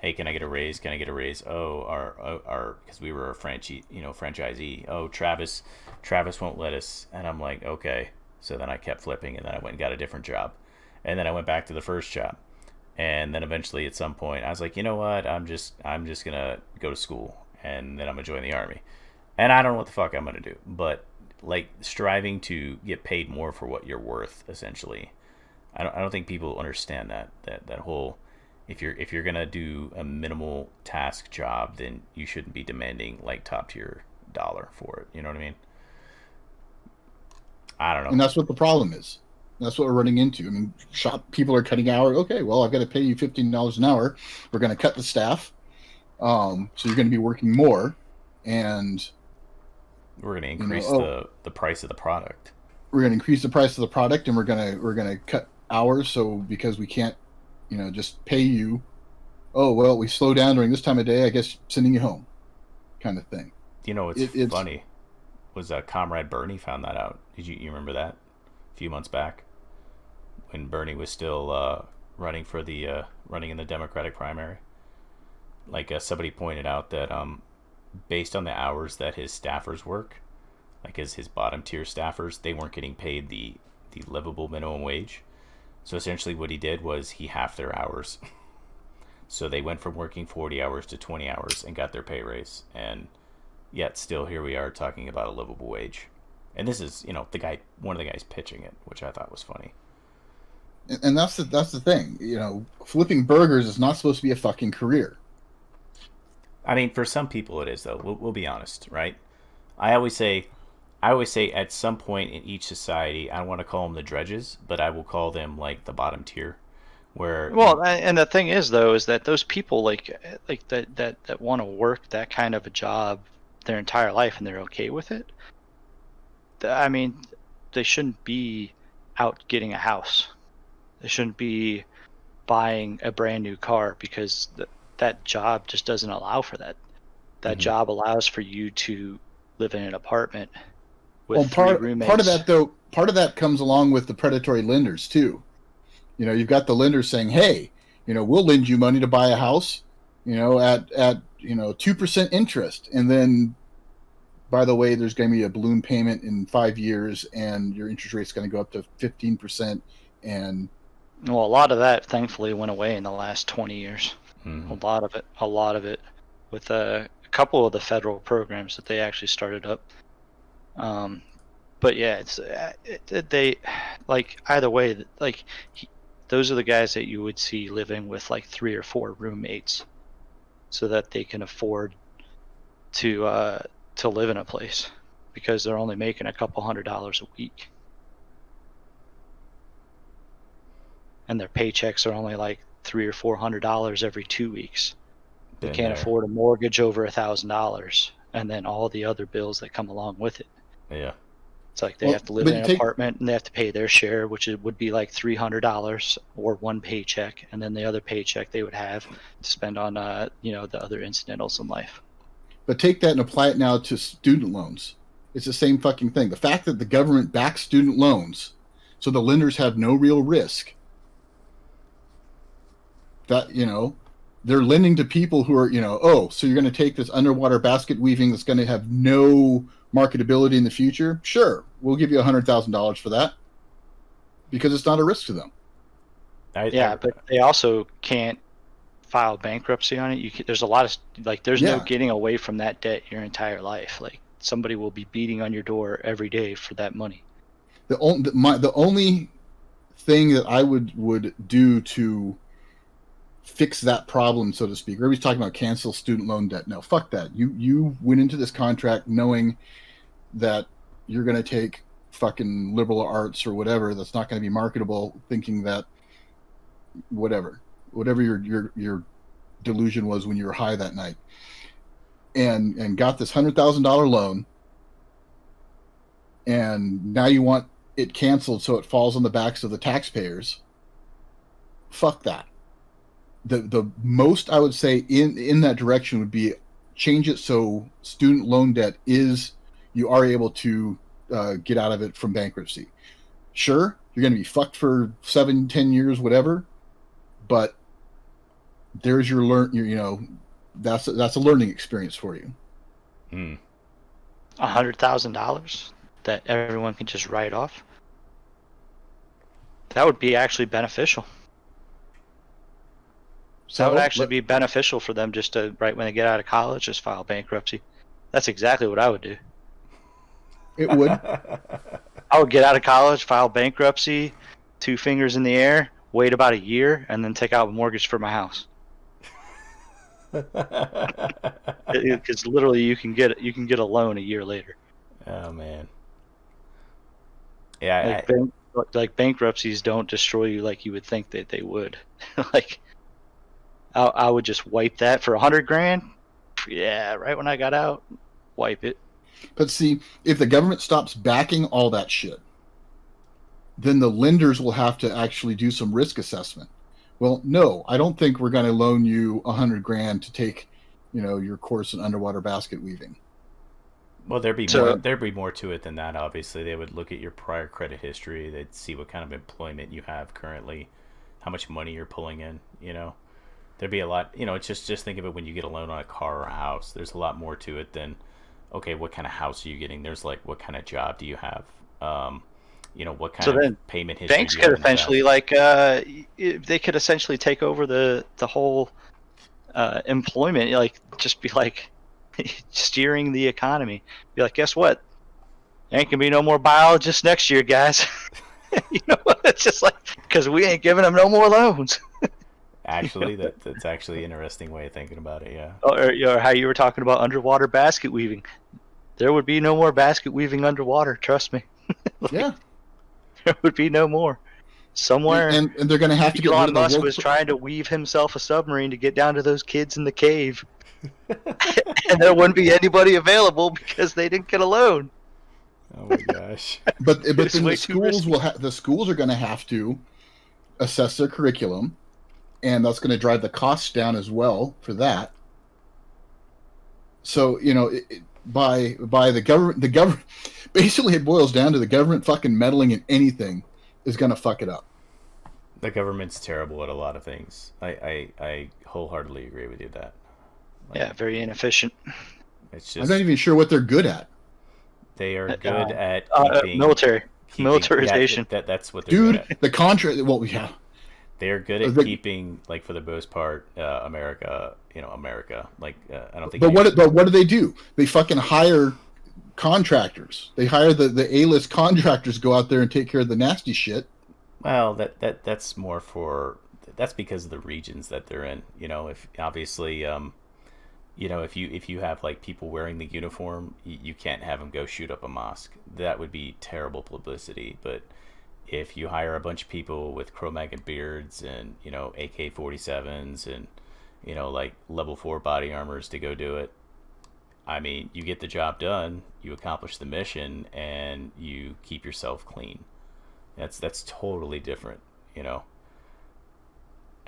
Hey, can I get a raise? Can I get a raise? Oh, our because we were a franchisee. Oh, Travis won't let us. And I'm like, okay. So then I kept flipping, and then I went and got a different job, and then I went back to the first job, and then eventually at some point I was like, you know what? I'm just gonna go to school, and then I'm gonna join the army, and I don't know what the fuck I'm gonna do, but like striving to get paid more for what you're worth, essentially. I don't think people understand that whole, if you're gonna do a minimal task job, then you shouldn't be demanding like top tier dollar for it. You know what I mean? I don't know. And that's what the problem is. That's what we're running into. I mean, shop people are cutting hours. Okay, well, I've got to pay you $15 an hour. We're going to cut the staff, so you're going to be working more, and We're gonna increase the price of the product. we're going to increase the price of the product, and we're going to cut hours. So because we can't, just pay you. Oh well, we slow down during this time of day. I guess sending you home, kind of thing. You know what's It's funny was Comrade Bernie found that out. Did you remember that a few months back when Bernie was still running in the Democratic primary? Like somebody pointed out that based on the hours that his staffers work, like as his bottom tier staffers, they weren't getting paid the livable minimum wage. So essentially, what he did was he halved their hours. So they went from working 40 hours to 20 hours and got their pay raise. And yet still here we are talking about a livable wage. And this is, one of the guys pitching it, which I thought was funny. and that's the thing. Flipping burgers is not supposed to be a fucking career. I mean, for some people it is, though. We'll be honest, right? I always say at some point in each society, I don't want to call them the dredges, but I will call them like the bottom tier, where Well, and the thing is though, is that those people like that want to work that kind of a job their entire life and they're okay with it. I mean, they shouldn't be out getting a house. They shouldn't be buying a brand new car because that job just doesn't allow for that. That job allows for you to live in an apartment with three roommates. Part of that comes along with the predatory lenders too. You've got the lenders saying, "Hey, we'll lend you money to buy a house, at 2% interest, and then, by the way, there's going to be a balloon payment in 5 years, and your interest rate's going to go up to 15%." And well, a lot of that thankfully went away in the last 20 years. A lot of it, with a couple of the federal programs that they actually started up. But yeah, they like either way, like those are the guys that you would see living with like 3 or 4 roommates, so that they can afford to live in a place because they're only making a couple $100s a week, and their paychecks are only like $300 or $400 every 2 weeks. They can't afford a mortgage over $1,000, and then all the other bills that come along with it. Yeah. It's like they have to live in an apartment, and they have to pay their share, which would be like $300 or one paycheck, and then the other paycheck they would have to spend on the other incidentals in life. But take that and apply it now to student loans. It's the same fucking thing. The fact that the government backs student loans, so the lenders have no real risk. That they're lending to people who are so you're going to take this underwater basket weaving that's going to have no marketability in the future. Sure, we'll give you $100,000 for that because it's not a risk to them. But they also can't file bankruptcy on it. There's a lot of there's no getting away from that debt your entire life. Like somebody will be beating on your door every day for that money. The only thing that I would do to fix that problem, so to speak. Everybody's talking about cancel student loan debt. No, fuck that. You went into this contract knowing that you're going to take fucking liberal arts or whatever that's not going to be marketable, thinking that whatever your delusion was when you were high that night, and got this $100,000 loan, and now you want it canceled so it falls on the backs of the taxpayers. Fuck that. The most I would say in that direction would be change it so student loan debt is, you are able to get out of it from bankruptcy. Sure, you're going to be fucked for 7-10 years, whatever, but there's your that's a learning experience for you. $100,000 that everyone can just write off. That would be actually beneficial. So that would actually be beneficial for them, just to, right when they get out of college, just file bankruptcy. That's exactly what I would do. It would. I would get out of college, file bankruptcy, 2 fingers in the air, wait about a year, and then take out a mortgage for my house. Because literally, you can get a loan a year later. Oh man. Yeah. Like bankruptcies don't destroy you like you would think that they would. Like, I would just wipe that for $100,000. Yeah, right when I got out, wipe it. But see, if the government stops backing all that shit, then the lenders will have to actually do some risk assessment. Well, no, I don't think we're going to loan you $100,000 to take, your course in underwater basket weaving. Well, there'd be more to it than that. Obviously, they would look at your prior credit history. They'd see what kind of employment you have currently, how much money you're pulling in. There'd be a lot. It's just think of it when you get a loan on a car or a house. There's a lot more to it than, okay, what kind of house are you getting? There's like, what kind of job do you have? What kind of payment history? Banks could essentially they could essentially take over the whole employment. Like, just be like steering the economy. Be like, guess what? There ain't gonna be no more biologists next year, guys. It's just like, because we ain't giving them no more loans. Actually, that's actually an interesting way of thinking about it, yeah. Or how you were talking about underwater basket weaving. There would be no more basket weaving underwater, trust me. Yeah. There would be no more. Somewhere, and they're going to have to get Elon Musk was trying to weave himself a submarine to get down to those kids in the cave. And there wouldn't be anybody available because they didn't get a loan. Oh my gosh. But then the schools are going to have to assess their curriculum, and that's going to drive the costs down as well for that. So, by the government, basically it boils down to the government fucking meddling in anything is going to fuck it up. The government's terrible at a lot of things. I wholeheartely agree with you that. Yeah, very inefficient. It's just, I'm not even sure what they're good at. They are good at militarization. Yeah, that's what they're good at. The contract. Well, yeah. They are good at keeping, like, for the most part, America. Like, I don't think. But what do? They fucking hire contractors. They hire the A-list contractors, go out there and take care of the nasty shit. Well, that's more for, that's because of the regions that they're in. If obviously, if you have like people wearing the uniform, you can't have them go shoot up a mosque. That would be terrible publicity. But if you hire a bunch of people with Cro-Magnon beards and AK-47s and like level 4 body armors to go do it, I mean, you get the job done, you accomplish the mission, and you keep yourself clean. That's totally different,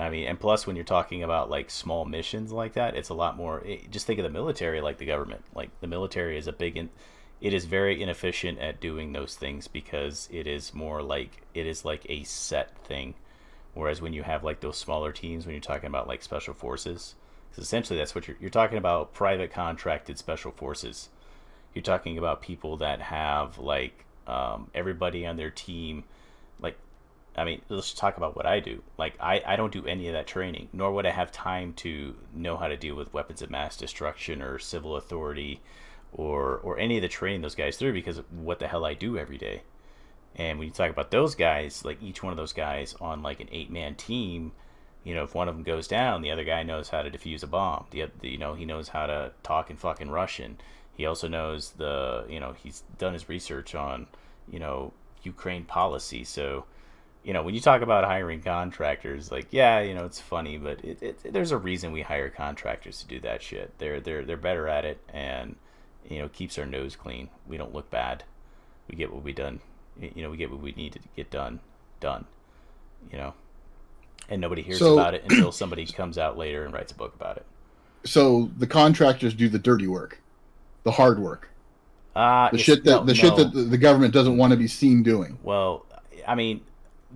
I mean, and plus when you're talking about like small missions like that, it's a lot more. Just think of the military like the government. Like, the military is it is very inefficient at doing those things because it is like a set thing. Whereas when you have like those smaller teams, when you're talking about like special forces, because essentially that's what you're talking about, private contracted special forces. You're talking about people that have like everybody on their team. Like, I mean, let's talk about what I do. Like, I don't do any of that training, nor would I have time to know how to deal with weapons of mass destruction or civil authority or any of the training those guys through, because of what the hell I do every day. And when you talk about those guys, like each one of those guys on like an 8-man team, if one of them goes down, the other guy knows how to defuse a bomb. He knows how to talk in fucking Russian. He also knows he's done his research on, Ukraine policy. So, when you talk about hiring contractors, like, yeah, it's funny, but there's a reason we hire contractors to do that shit. They're better at it, and keeps our nose clean. We don't look bad. We get what we done. We get what we need to get done. And nobody hears about it until somebody comes out later and writes a book about it. So the contractors do the dirty work, the hard work, the shit that the government doesn't want to be seen doing. Well, I mean,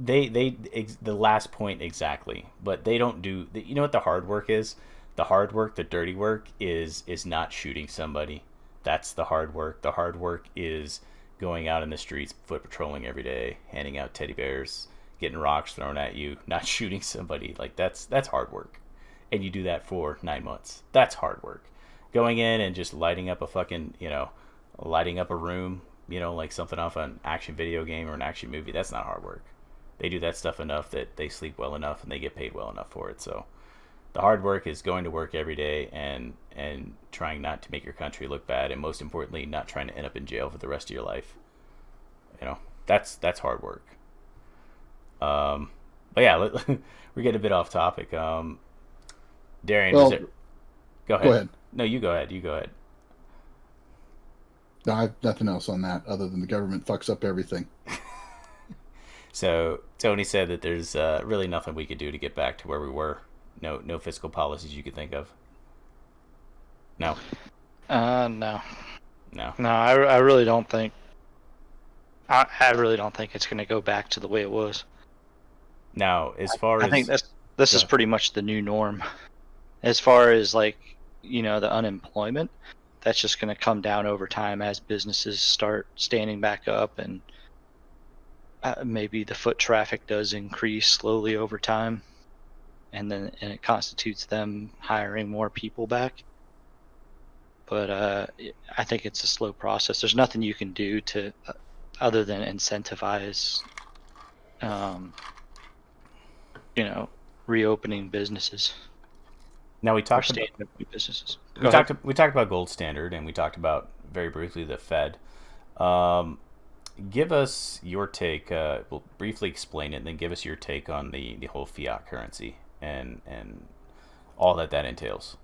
the last point exactly, but they don't do. You know what the hard work is? The hard work, the dirty work is not shooting somebody. That's the hard work. The hard work is going out in the streets, foot patrolling every day, handing out teddy bears, getting rocks thrown at you, not shooting somebody. Like, that's hard work. And you do that for 9 months. That's hard work. Going in and just lighting up a room, like something off an action video game or an action movie, that's not hard work. They do that stuff enough that they sleep well enough and they get paid well enough for it. So the hard work is going to work every day and trying not to make your country look bad, and most importantly, not trying to end up in jail for the rest of your life. That's hard work. But yeah, we're getting a bit off topic. Darian, go ahead. No, you go ahead. No, I have nothing else on that other than the government fucks up everything. So Tony said that there's really nothing we could do to get back to where we were. No fiscal policies you could think of. No. No. No. No, I really don't think. I really don't think it's going to go back to the way it was. Now, as far as I think this is pretty much the new norm. As far as the unemployment, that's just going to come down over time as businesses start standing back up, and maybe the foot traffic does increase slowly over time, and it constitutes them hiring more people back. But I think it's a slow process. There's nothing you can do to other than incentivize reopening businesses. Now we talked about businesses. We talked about gold standard, and we talked about very briefly the Fed. Give us your take. We'll briefly explain it, and then give us your take on the whole fiat currency and all that entails.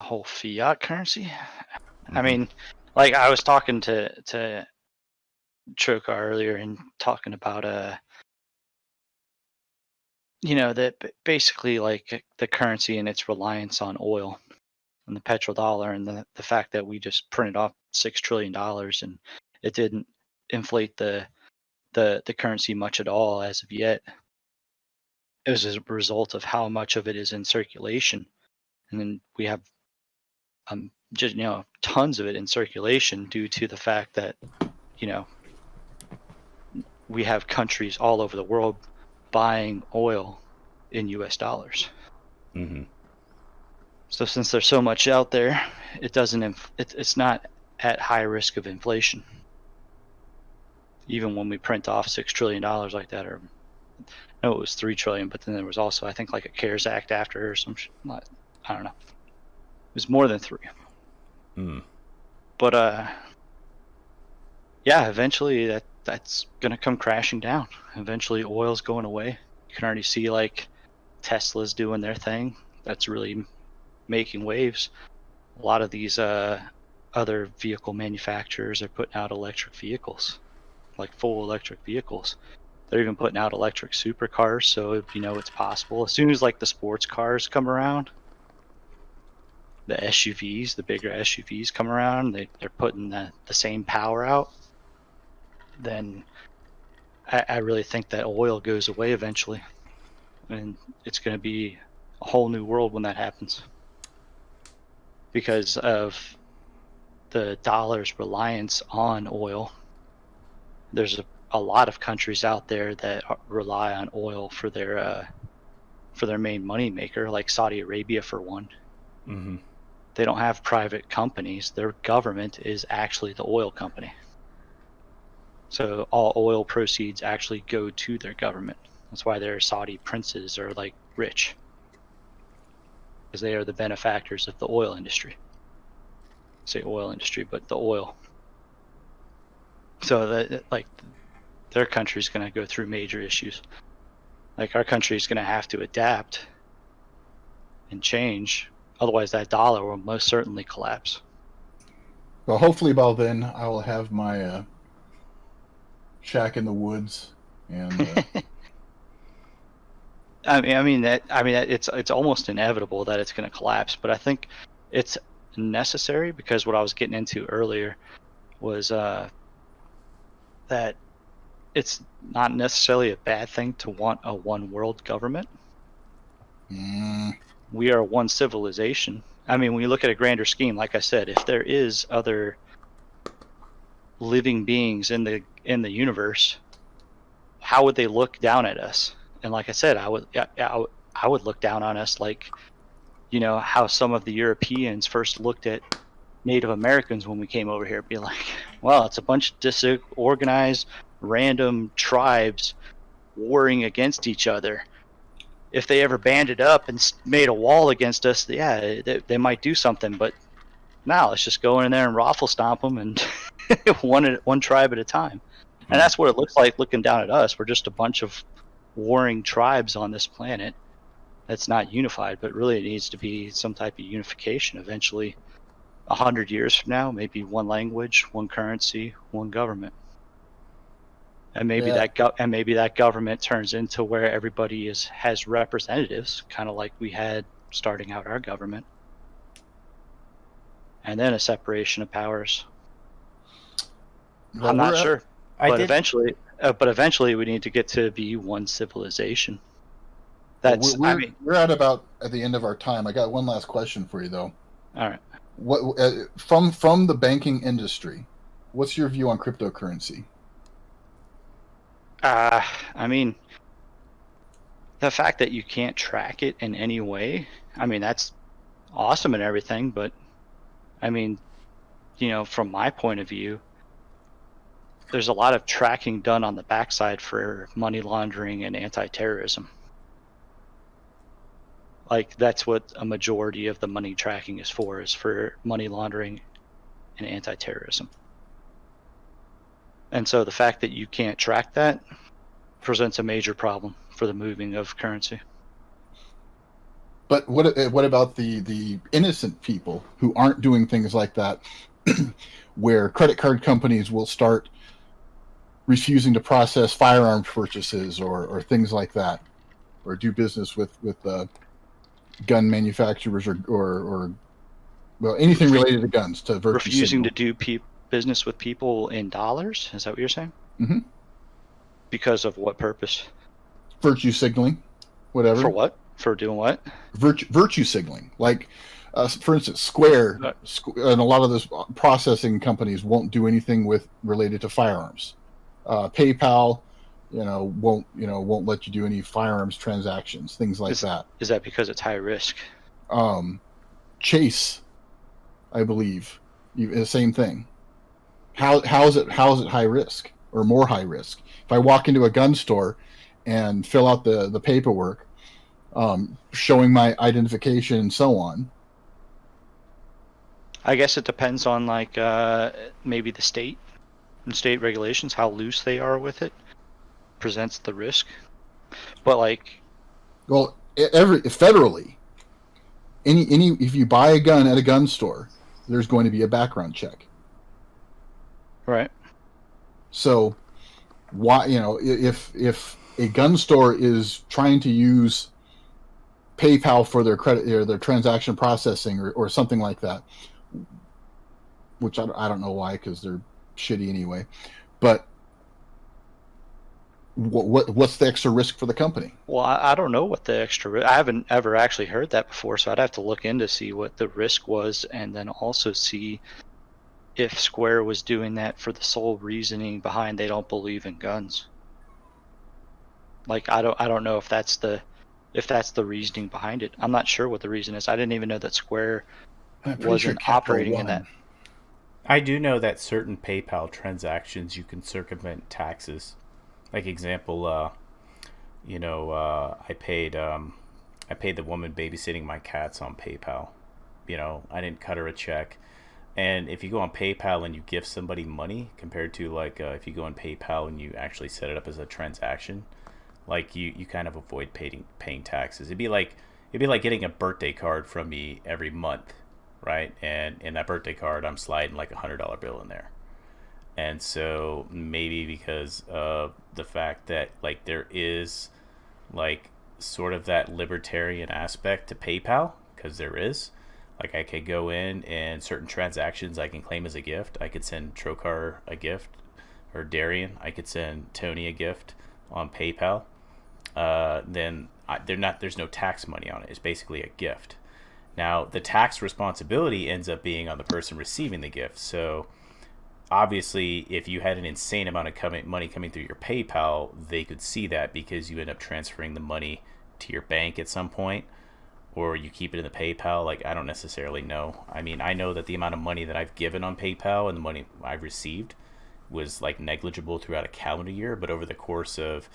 The whole fiat currency. Mm-hmm. I mean, like I was talking to Trocar earlier and talking about that basically like the currency and its reliance on oil and the petrodollar, and the fact that we just printed off $6 trillion and it didn't inflate the currency much at all as of yet. It was a result of how much of it is in circulation, and then we have just tons of it in circulation due to the fact that we have countries all over the world buying oil in US dollars. Mm-hmm. So since there's so much out there, it's not at high risk of inflation. Even when we print off $6 trillion like that, or no, it was $3 trillion, but then there was also, I think, like a CARES Act after, or some I don't know. It was more than 3. Mm. But yeah, eventually that's gonna come crashing down. Eventually, oil's going away. You can already see like Tesla's doing their thing. That's really making waves. A lot of these other vehicle manufacturers are putting out electric vehicles, like full electric vehicles. They're even putting out electric supercars, so it's possible. As soon as like the sports cars come around, the SUVs, the bigger SUVs come around, they're putting the same power out, then I really think that oil goes away eventually. And it's going to be a whole new world when that happens. Because of the dollar's reliance on oil, there's a lot of countries out there that rely on oil for their main money maker, like Saudi Arabia for one. Mm-hmm. They don't have private companies. Their government is actually the oil company. So all oil proceeds actually go to their government. That's why their Saudi princes are like rich, because they are the benefactors of the oil industry. I say oil industry, but the oil. So that, like, their country's going to go through major issues. Like, our country's going to have to adapt and change, otherwise that dollar will most certainly collapse. Well, hopefully by then I will have my shack in the woods, and it's almost inevitable that it's going to collapse, but I think it's necessary, because what I was getting into earlier was that it's not necessarily a bad thing to want a one world government. We are one civilization. I mean, when you look at a grander scheme, like I said, if there is other living beings in the universe, how would they look down at us? And like I said, I would look down on us like, you know, how some of the Europeans first looked at Native Americans when we came over here, be like, well, it's a bunch of disorganized, random tribes warring against each other. If they ever banded up and made a wall against us, yeah, they might do something. But now let's just go in there and raffle stomp them, and one tribe at a time. And that's what it looks like looking down at us. We're just a bunch of warring tribes on this planet that's not unified, but really it needs to be some type of unification eventually. 100 years from now, maybe one language, one currency, one government. And maybe that government turns into where everybody has representatives, kind of like we had starting out our government. And then a separation of powers. Well, I'm not sure. But eventually we need to get to be one civilization. We're at the end of our time. I got one last question for you, though. All right. What from the banking industry, what's your view on cryptocurrency? I mean, the fact that you can't track it in any way, I mean, that's awesome and everything, but I mean, you know, from my point of view, there's a lot of tracking done on the backside for money laundering and anti-terrorism. Like, that's what a majority of the money tracking is for money laundering and anti-terrorism. And so the fact that you can't track that presents a major problem for the moving of currency. But what about the innocent people who aren't doing things like that, where credit card companies will start refusing to process firearm purchases or things like that, or do business with gun manufacturers or well, anything related to guns, to virtue refusing signal. to do business with people in dollars? Is that what you're saying? Mm-hmm. Because of what purpose? Virtue signaling, whatever. For what? For doing what? Virtue signaling. Like, for instance, Square and a lot of those processing companies won't do anything related to firearms. PayPal, won't let you do any firearms transactions, things like that. Is that because it's high risk? Chase, I believe, the same thing. How is it high risk or more high risk? If I walk into a gun store and fill out the paperwork, showing my identification and so on. I guess it depends on maybe the state and state regulations, how loose they are with it, presents the risk. But federally, if you buy a gun at a gun store, there's going to be a background check. Right. So why, if a gun store is trying to use PayPal for their credit or their transaction processing or something like that, which I don't know why, because they're shitty anyway, but what's the extra risk for the company? Well, I don't know what the extra. I haven't ever actually heard that before, so I'd have to look in to see what the risk was, and then also see if Square was doing that for the sole reasoning behind they don't believe in guns. Like, I don't know if that's the reasoning behind it. I'm not sure what the reason is. I didn't even know that Square wasn't operating in that. I do know that certain PayPal transactions you can circumvent taxes. Like example, I paid the woman babysitting my cats on PayPal. I didn't cut her a check. And if you go on PayPal and you gift somebody money, compared to like if you go on PayPal and you actually set it up as a transaction, like you kind of avoid paying taxes. It'd be like getting a birthday card from me every month, right? And in that birthday card, I'm sliding like $100 bill in there. And so maybe because of the fact that like there is like sort of that libertarian aspect to PayPal, because there is, like I could go in and certain transactions I can claim as a gift. I could send Trokar a gift, or Darian. I could send Tony a gift on PayPal. There's no tax money on it. It's basically a gift. Now the tax responsibility ends up being on the person receiving the gift. So obviously, if you had an insane amount of money coming through your PayPal, they could see that because you end up transferring the money to your bank at some point, or you keep it in the PayPal. Like, I don't necessarily know. I mean, I know that the amount of money that I've given on PayPal and the money I've received was like negligible throughout a calendar year, but over the course of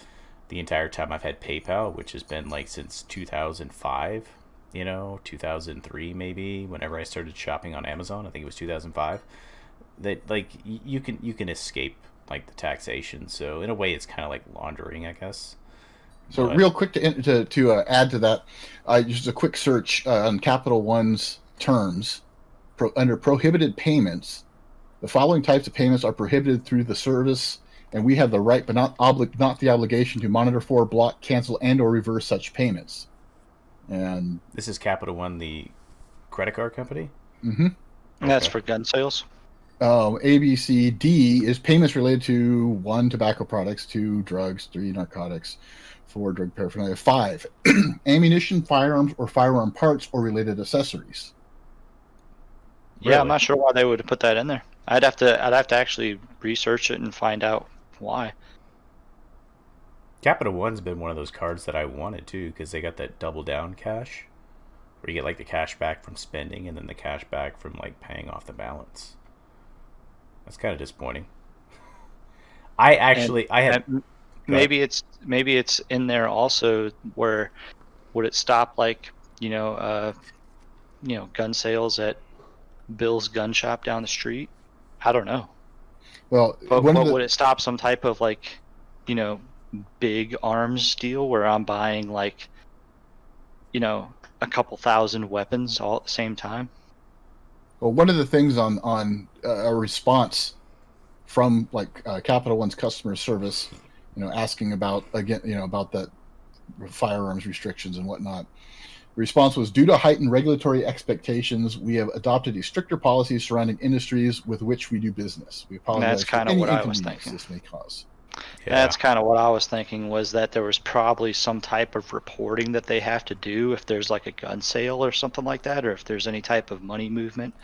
the entire time I've had PayPal, which has been like since 2005, 2003 maybe, whenever I started shopping on Amazon, I think it was 2005, that like you can escape like the taxation. So in a way it's kind of like laundering, I guess. So real quick to add to that, just a quick search on Capital One's terms. Under prohibited payments, the following types of payments are prohibited through the service, and we have the right but not the obligation to monitor for, block, cancel, and or reverse such payments. And this is Capital One, the credit card company? Mm-hmm. And that's for gun sales? A, B, C, D is payments related to 1, tobacco products, 2, drugs, 3, narcotics, 4, drug paraphernalia, 5, ammunition, firearms, or firearm parts or related accessories. Yeah, really? I'm not sure why they would have put that in there. I'd have to actually research it and find out why. Capital One's been one of those cards that I wanted too, because they got that double down cash, where you get like the cash back from spending and then the cash back from like paying off the balance. That's kind of disappointing. Maybe it's in there also where would it stop like gun sales at Bill's gun shop down the street? I don't know. Well, but would it stop some type of like big arms deal where I'm buying like a couple thousand weapons all at the same time? Well, one of the things on a response from like Capital One's customer service, asking about about that firearms restrictions and whatnot. The response was, due to heightened regulatory expectations, we have adopted a stricter policy surrounding industries with which we do business. We apologize. That's kind of what I was thinking. This may cause. Yeah. That's kind of what I was thinking, was that there was probably some type of reporting that they have to do if there's like a gun sale or something like that, or if there's any type of money movement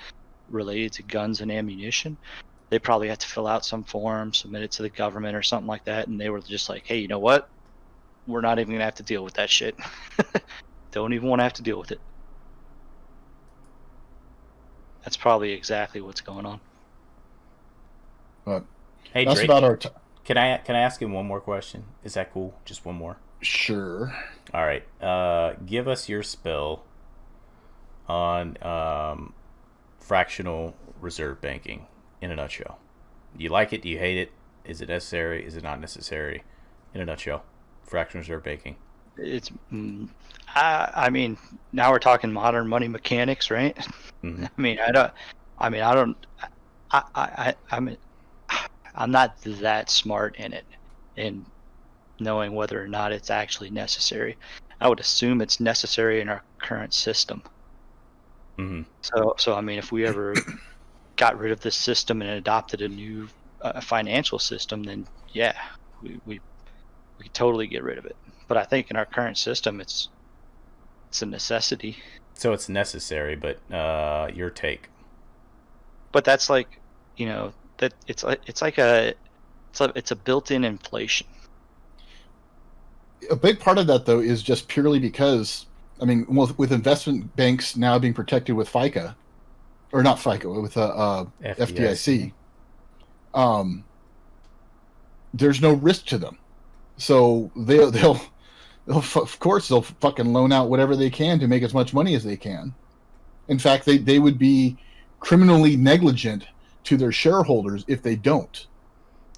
related to guns and ammunition. They probably have to fill out some form, submit it to the government or something like that, and they were just like, hey, you know what? We're not even going to have to deal with that shit. Don't even want to have to deal with it. That's probably exactly what's going on. But hey, that's Drake, about our time. Can I ask him one more question? Is that cool? Just one more? Sure. All right. Give us your spill on fractional reserve banking in a nutshell. Do you like it? Do you hate it? Is it necessary? Is it not necessary? In a nutshell, fractional reserve banking. It's, I mean, now we're talking modern money mechanics, right? Mm-hmm. I'm not that smart in it, in knowing whether or not it's actually necessary. I would assume it's necessary in our current system. Mm-hmm. So I mean, if we ever got rid of this system and adopted a new financial system, then yeah, we could totally get rid of it. But I think in our current system, it's a necessity. So it's necessary, but your take. But that's like, that it's a built-in inflation. A big part of that, though, is just purely because, I mean, with investment banks now being protected with FICA, or not FICA, with FDIC, there's no risk to them. So they'll Of course, they'll fucking loan out whatever they can to make as much money as they can. In fact, they would be criminally negligent to their shareholders if they don't.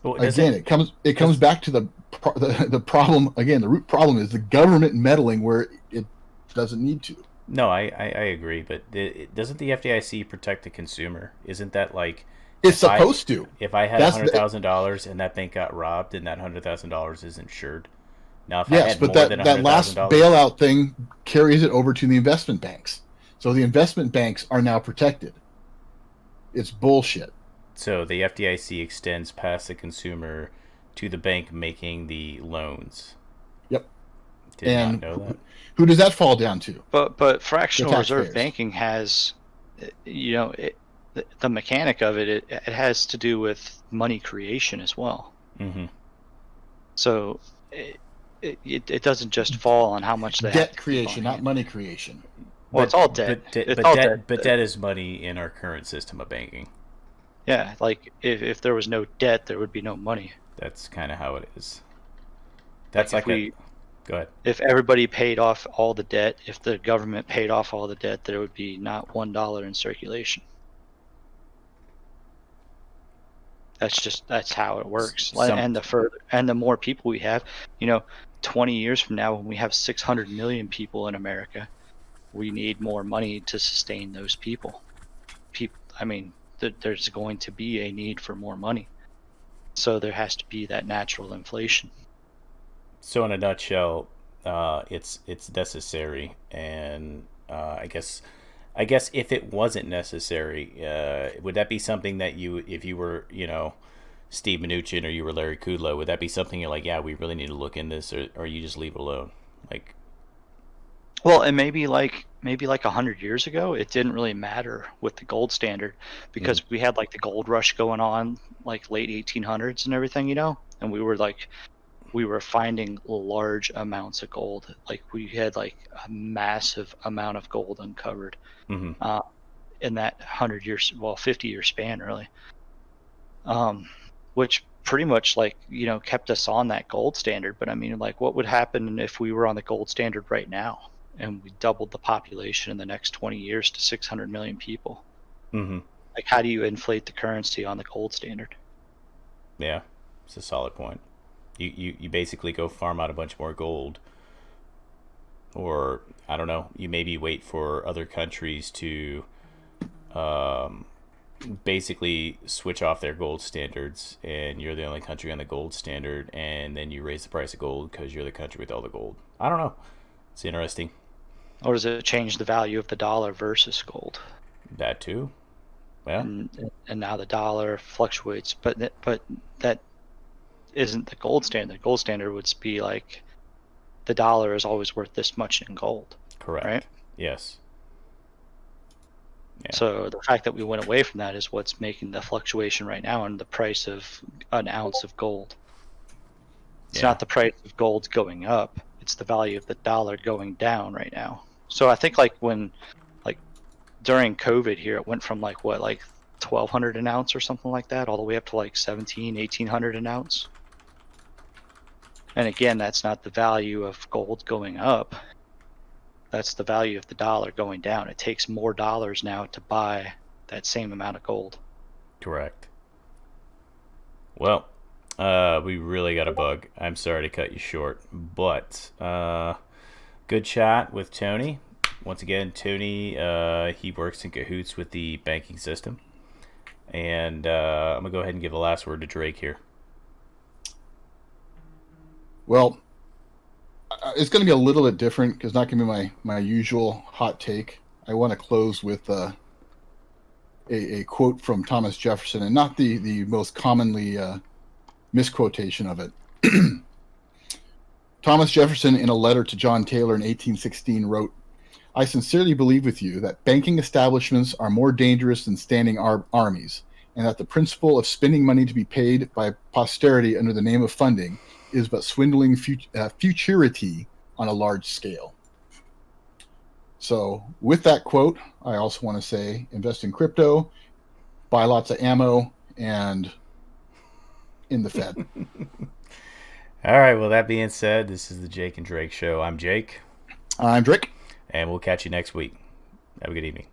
Well, again, it comes back to the problem. Again, the root problem is the government meddling where it doesn't need to. No, I agree, but doesn't the FDIC protect the consumer? Isn't that like it's supposed to? If I had $100,000 and that bank got robbed, and that $100,000 is insured. Now, if yes, I had but that last bailout thing carries it over to the investment banks. So the investment banks are now protected. It's bullshit. So the FDIC extends past the consumer to the bank making the loans. Yep. Did not know that. Who does that fall down to? But fractional reserve banking has, the mechanic of it has to do with money creation as well. Mm-hmm. So it doesn't just fall on how much they debt creation, not money creation. Well, it's all debt. But debt is money in our current system of banking. Yeah, like if there was no debt, there would be no money. That's kind of how it is. That's like go ahead. If everybody paid off all the debt, if the government paid off all the debt, there would be not $1 in circulation. That's how it works. And the more people we have, 20 years from now, when we have 600 million people in America, we need more money to sustain those people. There's going to be a need for more money. So there has to be that natural inflation. So in a nutshell, it's necessary, and I guess if it wasn't necessary, would that be something that if you were, Steve Mnuchin or you were Larry Kudlow, would that be something you're like, yeah, we really need to look in this, or you just leave it alone? Like, well, and maybe like 100 years ago, it didn't really matter with the gold standard because we had like the gold rush going on, like late 1800s and everything, and we were finding large amounts of gold. Like we had like a massive amount of gold uncovered in that 50-year span, really, which pretty much kept us on that gold standard. But I mean, like, what would happen if we were on the gold standard right now and we doubled the population in the next 20 years to 600 million people? Mm-hmm. Like, how do you inflate the currency on the gold standard? Yeah, it's a solid point. You basically go farm out a bunch more gold, or I don't know, you maybe wait for other countries to basically switch off their gold standards, and you're the only country on the gold standard, and then you raise the price of gold because you're the country with all the gold. I don't know. It's interesting. Or does it change the value of the dollar versus gold? That too. Yeah. And now the dollar fluctuates, but that isn't the gold standard. The gold standard would be like the dollar is always worth this much in gold. Correct. Right? Yes. Yeah. So the fact that we went away from that is what's making the fluctuation right now in the price of an ounce of gold. It's not the price of gold going up. It's the value of the dollar going down right now. So I think during COVID here, it went from like $1,200 an ounce or something like that, all the way up to like $1,800 an ounce. And again, that's not the value of gold going up. That's the value of the dollar going down. It takes more dollars now to buy that same amount of gold. Correct. Well, we really got a bug. I'm sorry to cut you short, but good chat with Tony. Once again, Tony, he works in cahoots with the banking system. And I'm going to go ahead and give the last word to Drake here. Well, it's going to be a little bit different because not going to be my usual hot take. I want to close with a quote from Thomas Jefferson, and not the most commonly misquotation of it. Thomas Jefferson, in a letter to John Taylor in 1816, wrote, "I sincerely believe with you that banking establishments are more dangerous than standing armies, and that the principle of spending money to be paid by posterity under the name of funding is but swindling futurity on a large scale." So with that quote, I also want to say invest in crypto, buy lots of ammo, and in the Fed. All right. Well, that being said, this is the Jake and Drake Show. I'm Jake. I'm Drake. And we'll catch you next week. Have a good evening.